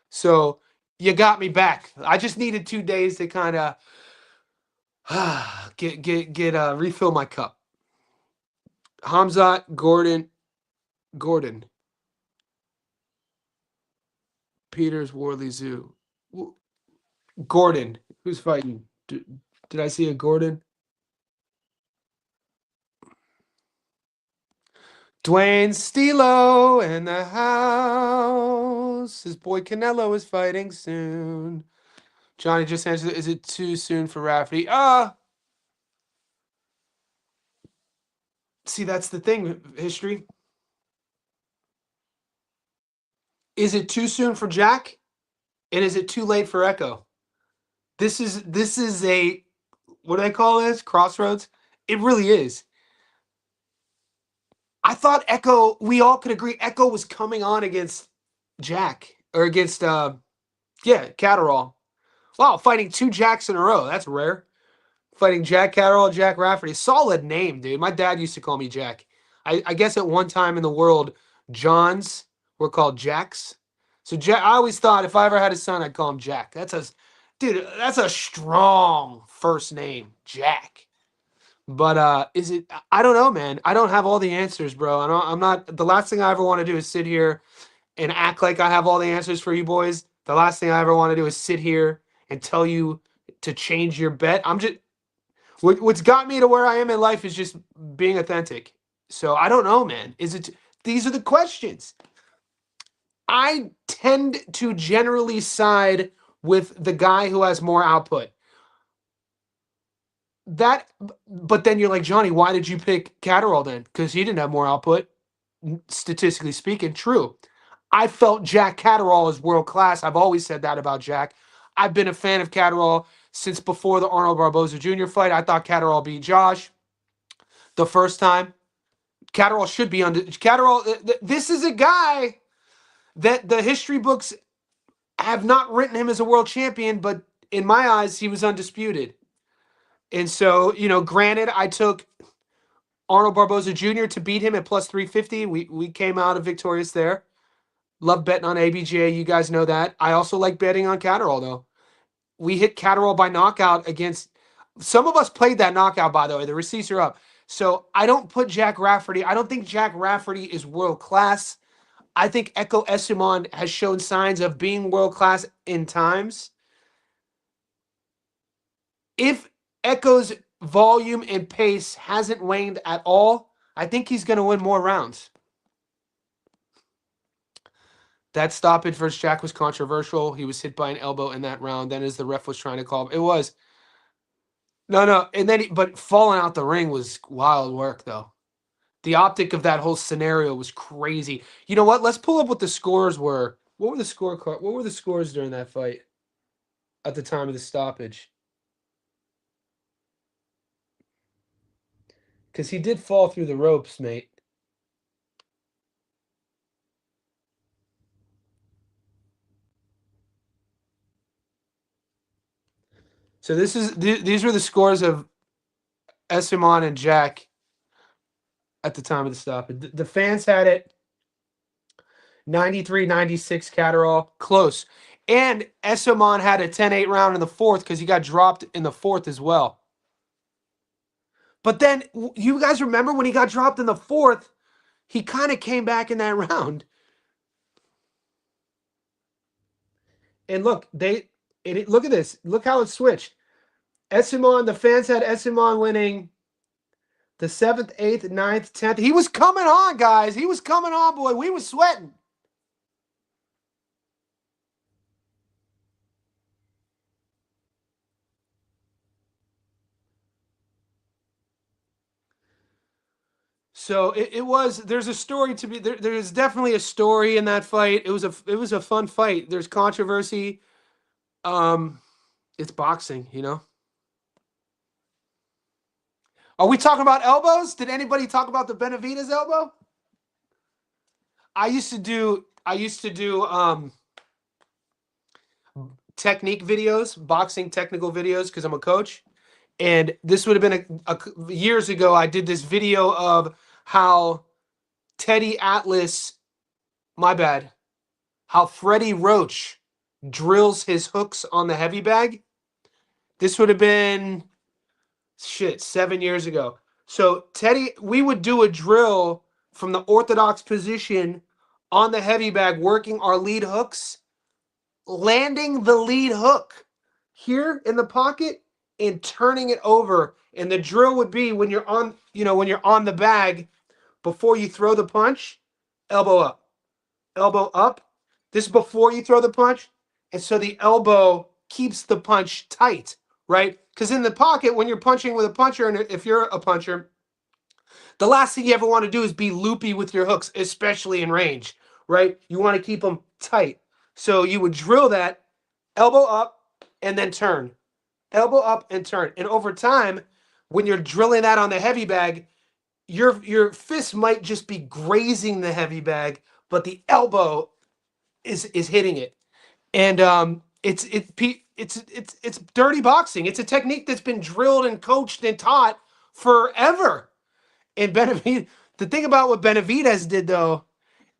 [SPEAKER 1] so you got me back. I just needed 2 days to kind of get refill my cup. Hamzat Gordon Peters Worley Zoo Gordon. Who's fighting? Did I see a Gordon? Dwayne Stilo in the house. His boy Canelo is fighting soon. Johnny just answered, is it too soon for Rafferty? See, that's the thing, history. Is it too soon for Jack? And is it too late for Echo? This is a, what do they call this? Crossroads? It really is. I thought Echo, we all could agree Echo was coming on against Jack. Or against Catterall. Wow, fighting 2 Jacks in a row. That's rare. Fighting Jack Catterall, Jack Rafferty. Solid name, dude. My dad used to call me Jack. I guess at one time in the world, Johns were called Jacks. So Jack, I always thought if I ever had a son, I'd call him Jack. That's a strong first name, Jack. But is it? I don't know, man. I don't have all the answers, bro. I'm not. The last thing I ever want to do is sit here and act like I have all the answers for you boys. The last thing I ever want to do is sit here and tell you to change your bet. I'm just what's got me to where I am in life is just being authentic. So I don't know, man. Is it? These are the questions. I tend to generally side with the guy who has more output. But then you're like, Johnny, why did you pick Catterall then? Because he didn't have more output, statistically speaking. True. I felt Jack Catterall is world class. I've always said that about Jack. I've been a fan of Catterall since before the Arnold Barboza Jr. fight. I thought Catterall beat Josh the first time. Catterall should be under Catterall. This is a guy that the history books have not written him as a world champion, but in my eyes, he was undisputed. And so, granted, I took Arnold Barboza Jr. to beat him at plus 350. We came out of victorious there. Love betting on ABJ. You guys know that. I also like betting on Catterall, though. We hit Catterall by knockout against... Some of us played that knockout, by the way. The receipts are up. So I don't put Jack Rafferty... I don't think Jack Rafferty is world class. I think Echo Esumon has shown signs of being world class in times. If Echo's volume and pace hasn't waned at all, I think he's going to win more rounds. That stoppage versus Jack was controversial. He was hit by an elbow in that round. Then as the ref was trying to call him, it was. No. And then, but falling out the ring was wild work, though. The optic of that whole scenario was crazy. You know what? Let's pull up what the scores were. What were the scorecard? What were the scores during that fight at the time of the stoppage? Because he did fall through the ropes, mate. So these were the scores of Esumon and Jack at the time of the stoppage. The fans had it 93-96 Catterall. Close. And Esumon had a 10-8 round in the fourth because he got dropped in the fourth as well. But then, you guys remember when he got dropped in the fourth, he kind of came back in that round. And look, look at this. Look how it switched. Esumon, the fans had Esumon winning the 7th, 8th, 9th, 10th. He was coming on, guys. He was coming on, boy. We was sweating. So it was. There's a story to be. There's definitely a story in that fight. It was a fun fight. There's controversy. It's boxing, Are we talking about elbows? Did anybody talk about the Benavidez elbow? I used to do technique videos, boxing technical videos, because I'm a coach. And this would have been years ago. I did this video of how Teddy Atlas, my bad, how Freddie Roach drills his hooks on the heavy bag. This would have been 7 years ago. So Teddy, we would do a drill from the orthodox position on the heavy bag, working our lead hooks, landing the lead hook here in the pocket and turning it over. And the drill would be when you're on, when you're on the bag, before you throw the punch, elbow up, elbow up. This is before you throw the punch. And so the elbow keeps the punch tight, right? Because in the pocket, when you're punching with a puncher, and if you're a puncher, the last thing you ever want to do is be loopy with your hooks, especially in range, right? You want to keep them tight. So you would drill that elbow up and then turn, elbow up and turn. And over time, when you're drilling that on the heavy bag, your fist might just be grazing the heavy bag, but the elbow is hitting it. And it's dirty boxing. It's a technique that's been drilled and coached and taught forever. And Benavidez, the thing about what Benavidez did though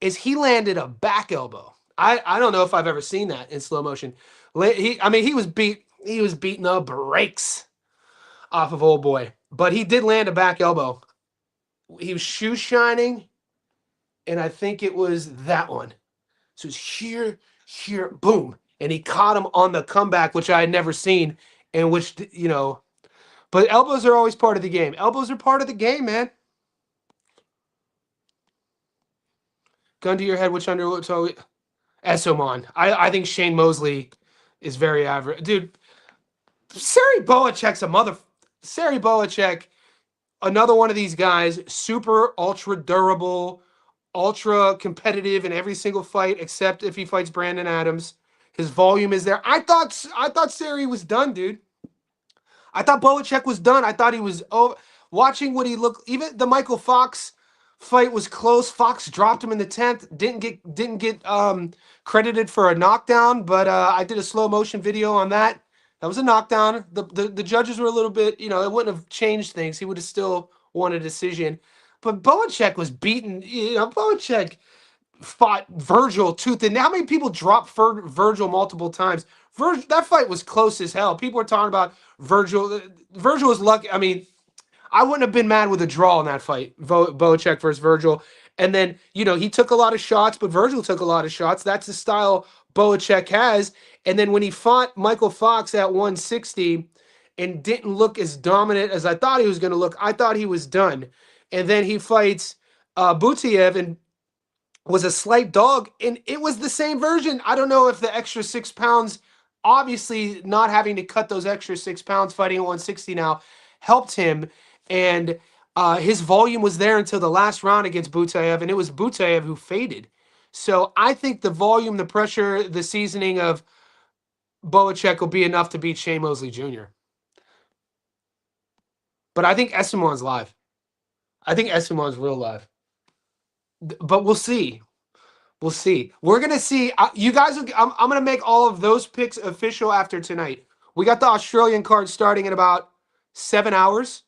[SPEAKER 1] is he landed a back elbow. I don't know if I've ever seen that in slow motion. He was beating the brakes off of old boy, but he did land a back elbow. He was shoe shining, and I think it was that one. So it's here, boom, and he caught him on the comeback, which I had never seen, and which But elbows are always part of the game. Elbows are part of the game, man. Gun to your head, which so Esomon. I think Shane Mosley is very average. Dude, Sari Boacek's a mother. Sari Boacek, another one of these guys, super ultra durable, ultra competitive in every single fight, except if he fights Brandon Adams. His volume is there. I thought Sari was done, dude. I thought Boacek was done. I thought he was over. Watching what he looked, even the Michael Fox fight was close. Fox dropped him in the 10th. Didn't get credited for a knockdown, but I did a slow motion video on that. That was a knockdown. The judges were a little bit, it wouldn't have changed things. He would have still won a decision. But Boacek was beaten. Boacek fought Virgil tooth and nail. How many people dropped Virgil multiple times? That fight was close as hell. People were talking about Virgil. Virgil was lucky. I mean, I wouldn't have been mad with a draw in that fight. Boacek versus Virgil. And then, he took a lot of shots, but Virgil took a lot of shots. That's the style Boacek has. And then when he fought Michael Fox at 160 and didn't look as dominant as I thought he was going to look, I thought he was done. And then he fights Butayev and was a slight dog, and it was the same version. I don't know if the extra 6 pounds, obviously not having to cut those extra 6 pounds fighting at 160 now, helped him. And his volume was there until the last round against Butayev, and it was Butayev who faded. So I think the volume, the pressure, the seasoning of Boacek will be enough to beat Shane Mosley Jr. But I think Esimon's live. I think Esimon's real live. But we'll see. We'll see. We're going to see. You guys, I'm going to make all of those picks official after tonight. We got the Australian card starting in about 7 hours.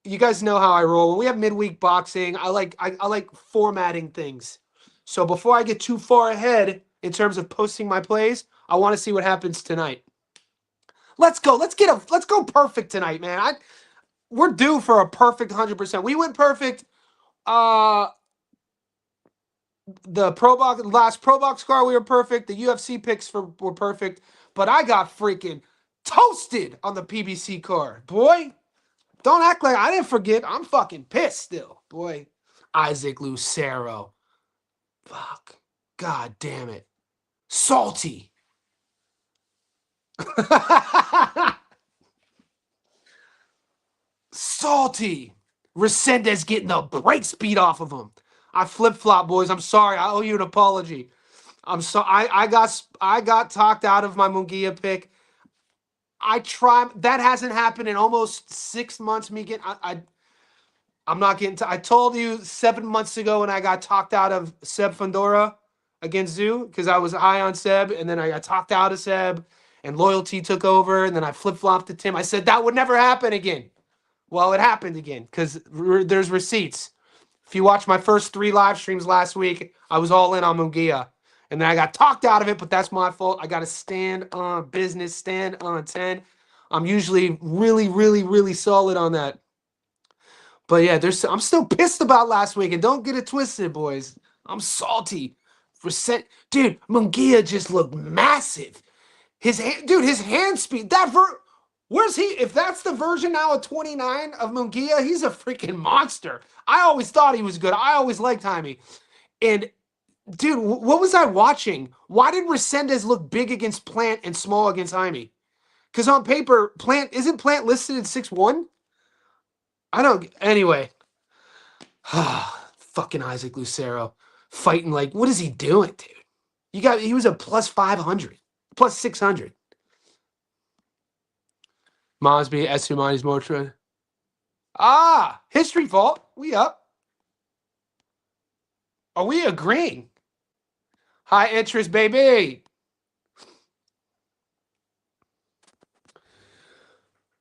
[SPEAKER 1] You guys know how I roll. When we have midweek boxing, I like formatting things. So before I get too far ahead in terms of posting my plays, I want to see what happens tonight. Let's go. Let's go perfect tonight, man. We're due for a perfect 100%. We went perfect. The last Pro Box card, we were perfect. The UFC picks were perfect. But I got freaking toasted on the PBC card. Boy, don't act like I didn't forget. I'm fucking pissed still. Boy, Isaac Lucero. Fuck. God damn it. Salty. Salty. Resendez getting the brakes beat off of him. I flip-flop, boys. I'm sorry. I owe you an apology. I'm sorry. I got talked out of my Munguia pick. I tried. That hasn't happened in almost 6 months. Me getting I'm not getting I told you 7 months ago when I got talked out of Seb Fondora against Tszyu because I was high on Seb, and then I got talked out of Seb, and loyalty took over, and then I flip-flopped to Tim. I said that would never happen again. Well, it happened again because there's receipts. If you watch my first 3 live streams last week, I was all in on Munguia. And then I got talked out of it, but that's my fault. I got to stand on business, stand on 10. I'm usually really, really, really solid on that. But yeah, I'm still pissed about last week, and don't get it twisted, boys. I'm salty. Dude, Munguia just looked massive. His hand speed. Where's he? If that's the version now of 29 of Munguia, he's a freaking monster. I always thought he was good. I always liked Jaime. And dude, what was I watching? Why did Resendez look big against Plant and small against Jaime? Because on paper, isn't Plant listed at 6'1"? I don't. Anyway, fucking Isaac Lucero fighting like, what is he doing, dude? He was a plus 500, plus 600. Mosby, Esumani's Motra. History fault. We up. Are we agreeing? High interest, baby.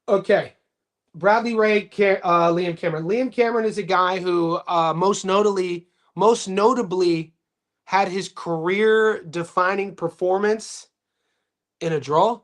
[SPEAKER 1] Okay. Bradley Ray, Liam Cameron. Liam Cameron is a guy who most notably had his career-defining performance in a draw.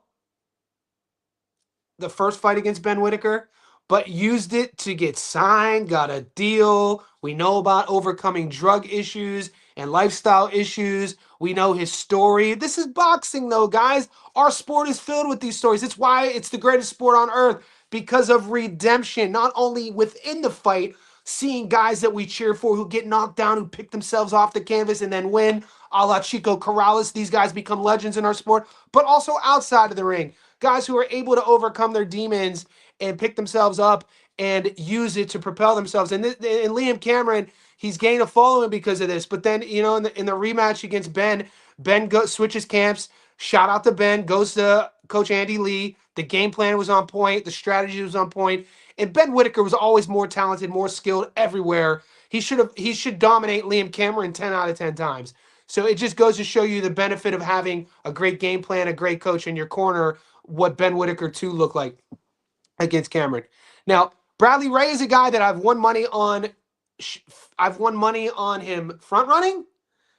[SPEAKER 1] The first fight against Ben Whitaker, but used it to get signed, got a deal. We know about overcoming drug issues and lifestyle issues. We know his story. This is boxing, though, guys. Our sport is filled with these stories. It's why it's the greatest sport on earth, because of redemption, not only within the fight, seeing guys that we cheer for who get knocked down, who pick themselves off the canvas and then win, a la Chico Corrales. These guys become legends in our sport, but also outside of the ring. Guys who are able to overcome their demons and pick themselves up and use it to propel themselves. And Liam Cameron, he's gained a following because of this. But then, in the rematch against Ben switches camps. Shout out to Ben, goes to Coach Andy Lee. The game plan was on point. The strategy was on point. And Ben Whitaker was always more talented, more skilled everywhere. He should dominate Liam Cameron 10 out of 10 times. So it just goes to show you the benefit of having a great game plan, a great coach in your corner, what Ben Whitaker 2 looked like against Cameron. Now, Bradley Ray is a guy that I've won money on. I've won money on him front running,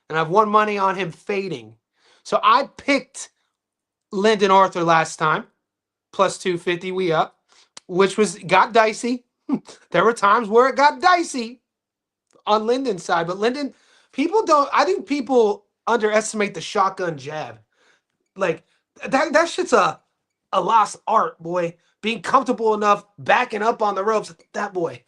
[SPEAKER 1] and I've won money on him fading. So I picked Lyndon Arthur last time, plus 250, we up, which got dicey. There were times where it got dicey on Lyndon's side, but Lyndon, I think people underestimate the shotgun jab. Like, that shit's a lost art, boy. Being comfortable enough, backing up on the ropes. That boy.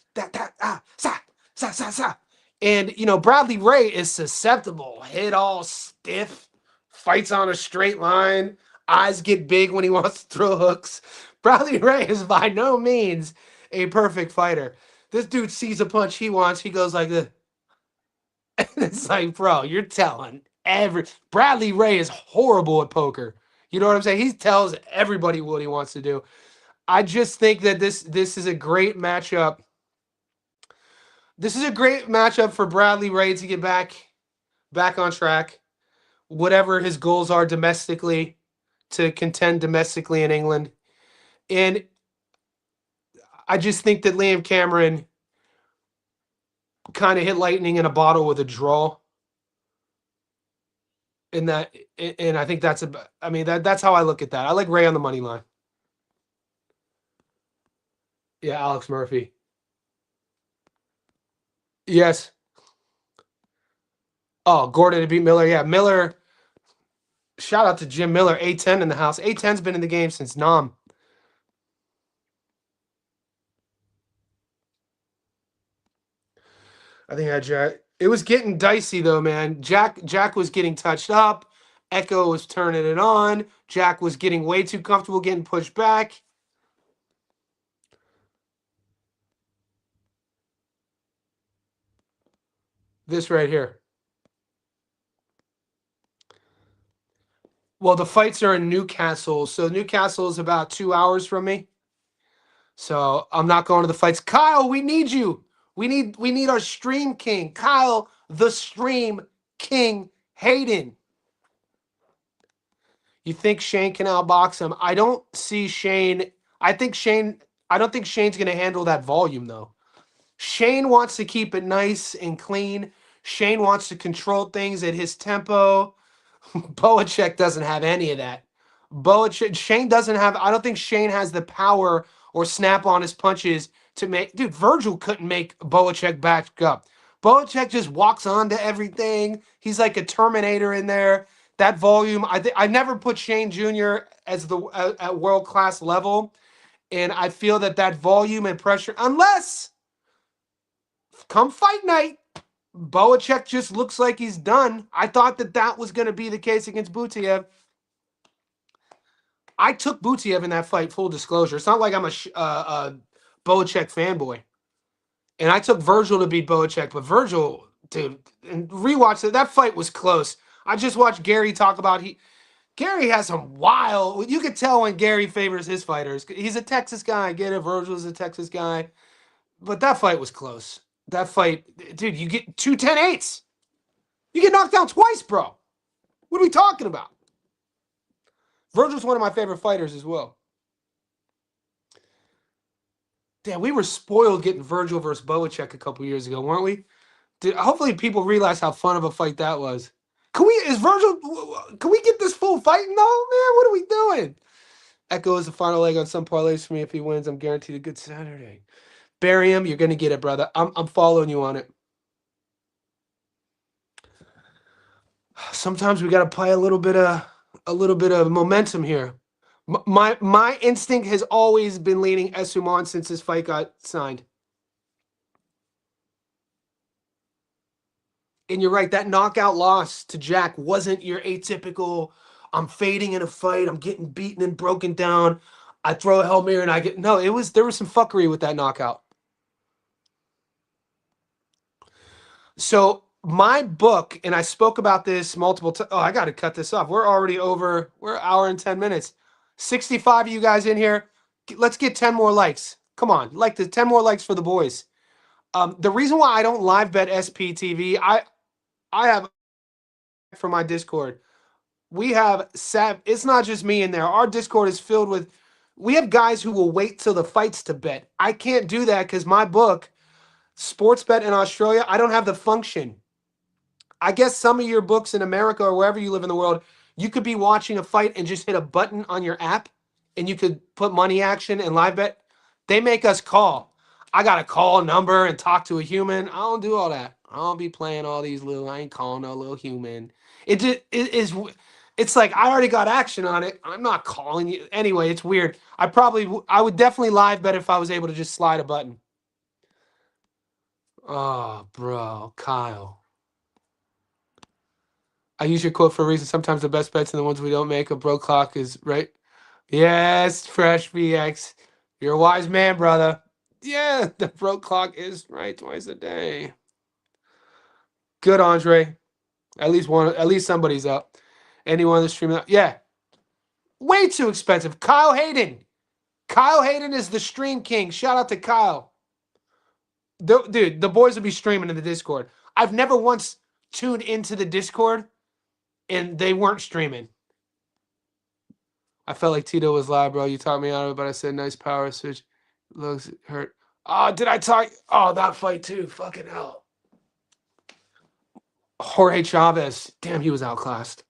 [SPEAKER 1] And, Bradley Ray is susceptible. Head all stiff. Fights on a straight line. Eyes get big when he wants to throw hooks. Bradley Ray is by no means a perfect fighter. This dude sees a punch he wants. He goes like this. And it's like, bro, you're telling Bradley Ray is horrible at poker. You know what I'm saying? He tells everybody what he wants to do. I just think that this is a great matchup. This is a great matchup for Bradley Ray to get back on track. Whatever his goals are domestically, to contend domestically in England. And I just think that Liam Cameron kind of hit lightning in a bottle with a draw. And I think that's how I look at that. I like Ray on the money line. Yeah, Alex Murphy. Yes. Oh, Gordon to beat Miller. Yeah, Miller. Shout out to Jim Miller, A10 in the house. A10's been in the game since Nam. I think Jack. It was getting dicey though, man. Jack was getting touched up. Echo was turning it on. Jack was getting way too comfortable, getting pushed back. This right here. Well, the fights are in Newcastle. So Newcastle is about 2 hours from me. So I'm not going to the fights. Kyle, we need you. We need our stream king, Kyle, the stream king Hayden. You think Shane can outbox him? I don't see Shane. I don't think Shane's going to handle that volume, though. Shane wants to keep it nice and clean. Shane wants to control things at his tempo. Boacek doesn't have any of that. Shane doesn't have. I don't think Shane has the power or snap on his punches to make. Dude, Virgil couldn't make Boacek back up. Boacek just walks onto everything. He's like a Terminator in there. That volume. I never put Shane Jr. as the at world class level, and I feel that volume and pressure, unless come fight night, Boacek just looks like he's done. I thought that was going to be the case against Butiev. I took Butiev in that fight, full disclosure. It's not like I'm a Boacek fanboy. And I took Virgil to beat Boacek, but Virgil, dude, and rewatch it. That fight was close. I just watched Gary talk about Gary has some wild. You could tell when Gary favors his fighters. He's a Texas guy. I get it. Virgil's a Texas guy. But that fight was close. That fight, dude, you get 2 10-8s. You get knocked down twice, bro. What are we talking about? Virgil's one of my favorite fighters as well. Damn, we were spoiled getting Virgil versus Boacek a couple years ago, weren't we? Dude, hopefully people realize how fun of a fight that was. Can we get this full fight? No, man, what are we doing? Echo is the final leg on some parlays for me. If he wins, I'm guaranteed a good Saturday. Bury him, you're gonna get it, brother. I'm following you on it. Sometimes we gotta play a little bit of momentum here. My instinct has always been leaning Essuman since his fight got signed. And you're right, that knockout loss to Jack wasn't your atypical, I'm fading in a fight, I'm getting beaten and broken down, I throw a Hail Mary and I get... No, there was some fuckery with that knockout. So my book, and I spoke about this multiple times. Oh, I got to cut this off. We're already over. We're an hour and 10 minutes. 65 of you guys in here. Let's get 10 more likes. Come on. 10 more likes for the boys. The reason why I don't live bet SPTV, I have for my Discord. We have it's not just me in there. Our Discord is filled with, we have guys who will wait till the fights to bet. I can't do that because my book, Sportsbet in Australia, I don't have the function. I guess some of your books in America or wherever you live in the world, you could be watching a fight and just hit a button on your app and you could put money action and live bet. They make us call. I got to call a number and talk to a human. I don't do all that. I don't be playing all these I ain't calling no little human. It's like I already got action on it. I'm not calling you. Anyway, it's weird. I would definitely live bet if I was able to just slide a button. Oh, bro, Kyle. I use your quote for a reason. Sometimes the best bets are the ones we don't make. A bro clock is right. Yes, Fresh VX. You're a wise man, brother. Yeah, the bro clock is right twice a day. Good, Andre. At least somebody's up. Anyone that's streaming up. Yeah. Way too expensive. Kyle Hayden. Kyle Hayden is the stream king. Shout out to Kyle. Dude, the boys will be streaming in the Discord. I've never once tuned into the Discord and they weren't streaming. I felt like Tito was live, bro. You taught me out of it, but I said nice power switch. Looks hurt. Oh, did I talk? Oh, that fight too. Fucking hell. Jorge Chavez. Damn, he was outclassed.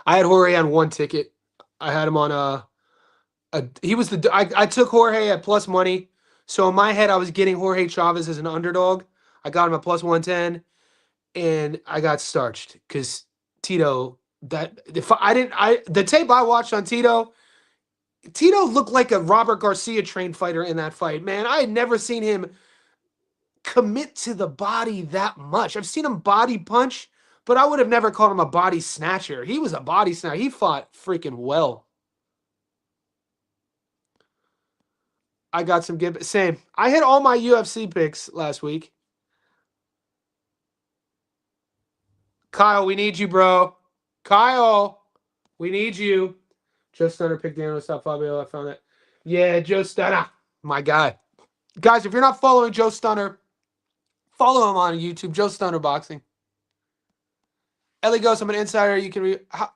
[SPEAKER 1] I had Jorge on one ticket. I had him on I took Jorge at plus money. So in my head, I was getting Jorge Chavez as an underdog. I got him at plus 110, and I got starched because Tito. The tape I watched on Tito looked like a Robert Garcia trained fighter in that fight. Man, I had never seen him commit to the body that much. I've seen him body punch, but I would have never called him a body snatcher. He was a body snatcher. He fought freaking well. I got some good. Same. I hit all my UFC picks last week. Kyle, we need you, bro. Kyle, we need you. Joe Stunner picked Daniel. Stop Fabio. I found that. Yeah, Joe Stunner. My guy. Guys, if you're not following Joe Stunner, follow him on YouTube, Joe Stunner Boxing. Ellie goes, I'm an insider. You can read. I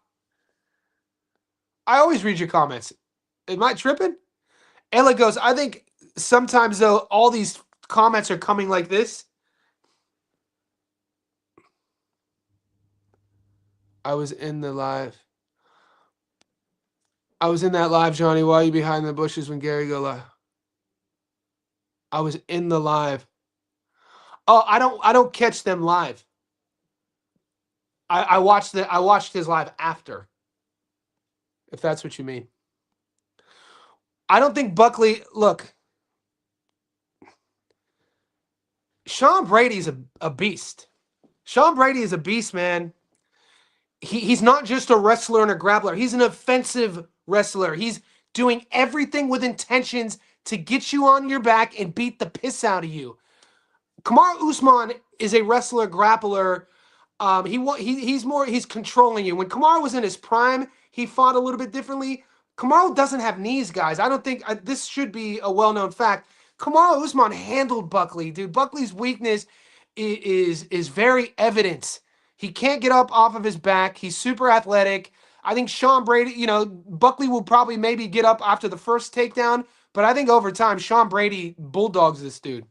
[SPEAKER 1] always read your comments. Am I tripping? Ellie goes, I think sometimes, though, all these comments are coming like this. I was in the live. I was in that live, Johnny. Why are you behind the bushes when Gary go live? I was in the live. Oh, I don't catch them live. I watched his live after. If that's what you mean. I don't think Buckley. Look, Sean Brady's a beast. Sean Brady is a beast, man. He's not just a wrestler and a grappler. He's an offensive wrestler. He's doing everything with intentions to get you on your back and beat the piss out of you. Kamaru Usman is a wrestler grappler. He's controlling you. When Kamaru was in his prime, he fought a little bit differently. Kamaru doesn't have knees, guys. I don't think this should be a well-known fact. Kamaru Usman handled Buckley, dude. Buckley's weakness is very evident. He can't get up off of his back. He's super athletic. I think Sean Brady, Buckley will probably maybe get up after the first takedown, but I think over time, Sean Brady bulldogs this dude.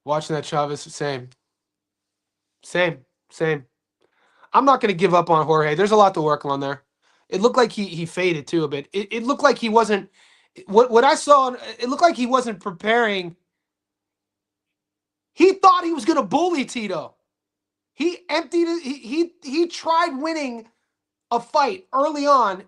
[SPEAKER 1] Watching that Chavez, same. I'm not going to give up on Jorge. There's a lot to work on there. It looked like he faded too a bit. It looked like he wasn't. What I saw, it looked like he wasn't preparing. He thought he was going to bully Tito. He emptied it. He tried winning a fight early on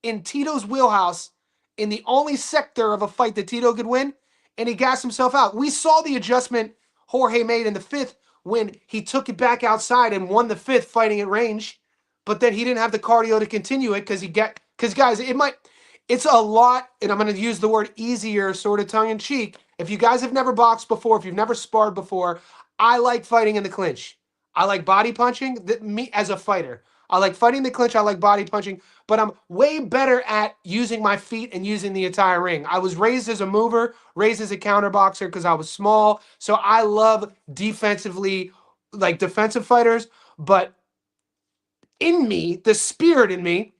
[SPEAKER 1] in Tito's wheelhouse in the only sector of a fight that Tito could win, and he gassed himself out. We saw the adjustment Jorge made in the fifth when he took it back outside and won the fifth fighting at range, but then he didn't have the cardio to continue it because guys, it's a lot, and I'm going to use the word easier sort of tongue-in-cheek. If you guys have never boxed before, if you've never sparred before, I like fighting in the clinch. I like body punching, me as a fighter. I like fighting the clinch, I like body punching, but I'm way better at using my feet and using the entire ring. I was raised as a mover, raised as a counter boxer because I was small, so I love defensive fighters, but in me, the spirit in me,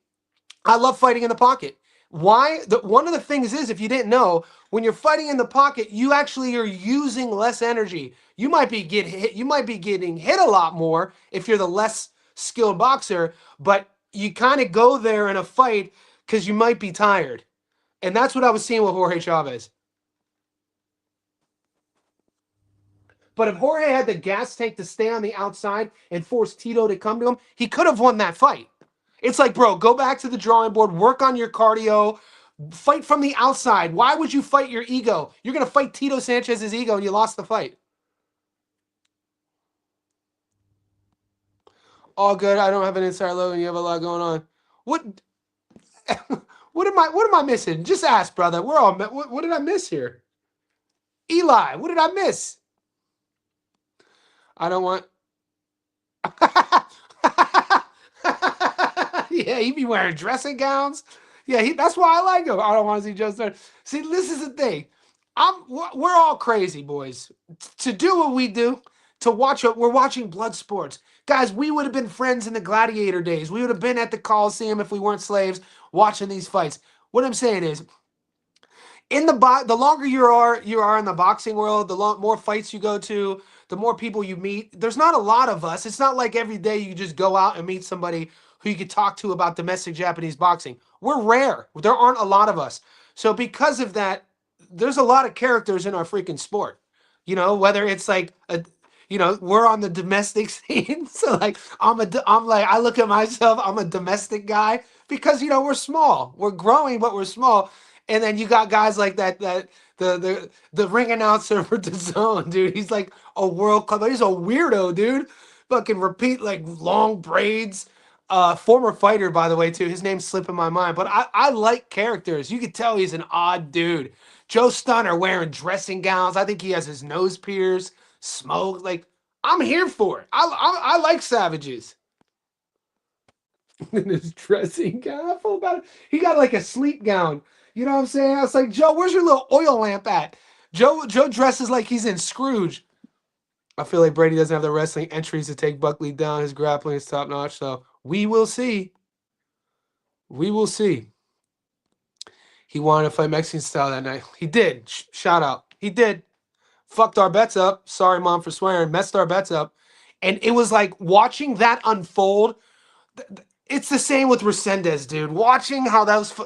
[SPEAKER 1] I love fighting in the pocket. Why? One of the things is, if you didn't know, when you're fighting in the pocket, you actually are using less energy. You might be getting hit a lot more if you're the less skilled boxer, but you kind of go there in a fight because you might be tired. And that's what I was seeing with Jorge Chavez. But if Jorge had the gas tank to stay on the outside and force Tito to come to him, he could have won that fight. It's like, bro, go back to the drawing board, work on your cardio, fight from the outside. Why would you fight your ego? You're going to fight Tito Sanchez's ego and you lost the fight. All good. I don't have an inside logo and you have a lot going on. What am I missing? Just ask, brother. What did I miss here? Eli, what did I miss? I don't want Yeah, he be wearing dressing gowns. Yeah, that's why I like him. I don't want to see Joe Stunner. See, this is the thing. We're all crazy, boys. To do what we do, we're watching blood sports. Guys, we would have been friends in the gladiator days. We would have been at the Coliseum if we weren't slaves watching these fights. What I'm saying is, the longer you are in the boxing world, the more fights you go to, the more people you meet. There's not a lot of us. It's not like every day you just go out and meet somebody who you could talk to about domestic Japanese boxing. We're rare. There aren't a lot of us. So because of that, there's a lot of characters in our freaking sport. Whether it's like we're on the domestic scene. So like I look at myself, I'm a domestic guy because we're small. We're growing, but we're small. And then you got guys like that the ring announcer for DAZN, dude. He's like a world club. He's a weirdo, dude. Fucking repeat like long braids. Former fighter, by the way, too. His name's slipping my mind. But I like characters. You could tell he's an odd dude. Joe Stunner wearing dressing gowns. I think he has his nose pierced, smoke. Like, I'm here for it. I like savages. In his dressing gown. I feel about it. He got like a sleep gown. You know what I'm saying? I was like, Joe, where's your little oil lamp at? Joe dresses like he's in Scrooge. I feel like Brady doesn't have the wrestling entries to take Buckley down. His grappling is top notch. So we will see. We will see. He wanted to fight Mexican style that night. He did. Shout out. He did. Fucked our bets up. Sorry, Mom, for swearing. Messed our bets up. And it was like watching that unfold. It's the same with Resendez, dude. Watching how that was.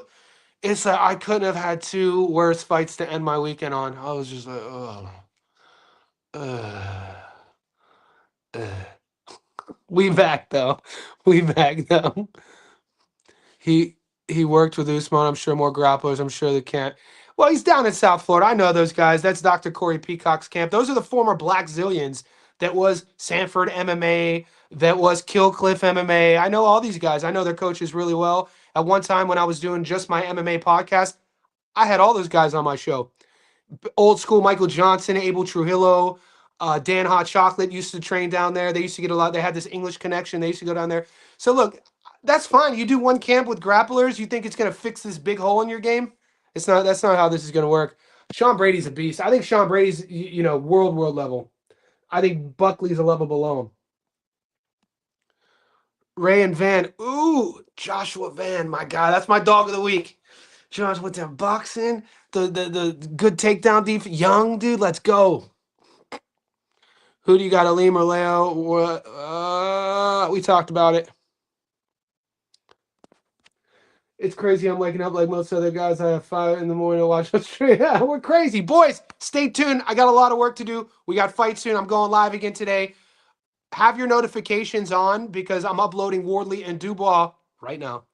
[SPEAKER 1] It's like I couldn't have had two worse fights to end my weekend on. I was just like, oh. We back though. We back though. He he worked with Usman. I'm sure more grapplers. I'm sure they can't. Well, he's down in South Florida. I know those guys. That's Dr. Corey Peacock's camp. Those are the former Black Zillions. That was Sanford MMA. That was Killcliff MMA. I know all these guys. I know their coaches really well. At one time when I was doing just my MMA podcast, I had all those guys on my show. Old school Michael Johnson, Abel Trujillo, Dan Hot Chocolate used to train down there. They used to get a lot. They had this English connection. They used to go down there. So look, that's fine. You do one camp with grapplers. You think it's going to fix this big hole in your game? It's not. That's not how this is going to work. Sean Brady's a beast. I think Sean Brady's world level. I think Buckley's a level below him. Ray and Van. Ooh, Joshua Van. My God, that's my dog of the week. Josh with that boxing, the good takedown defense. Young dude, let's go. Who do you got, Aleem or Leo? We talked about it. It's crazy. I'm waking up like most other guys. I have 5 in the morning to watch us stream. We're crazy. Boys, stay tuned. I got a lot of work to do. We got fights soon. I'm going live again today. Have your notifications on because I'm uploading Wardley and Dubois right now.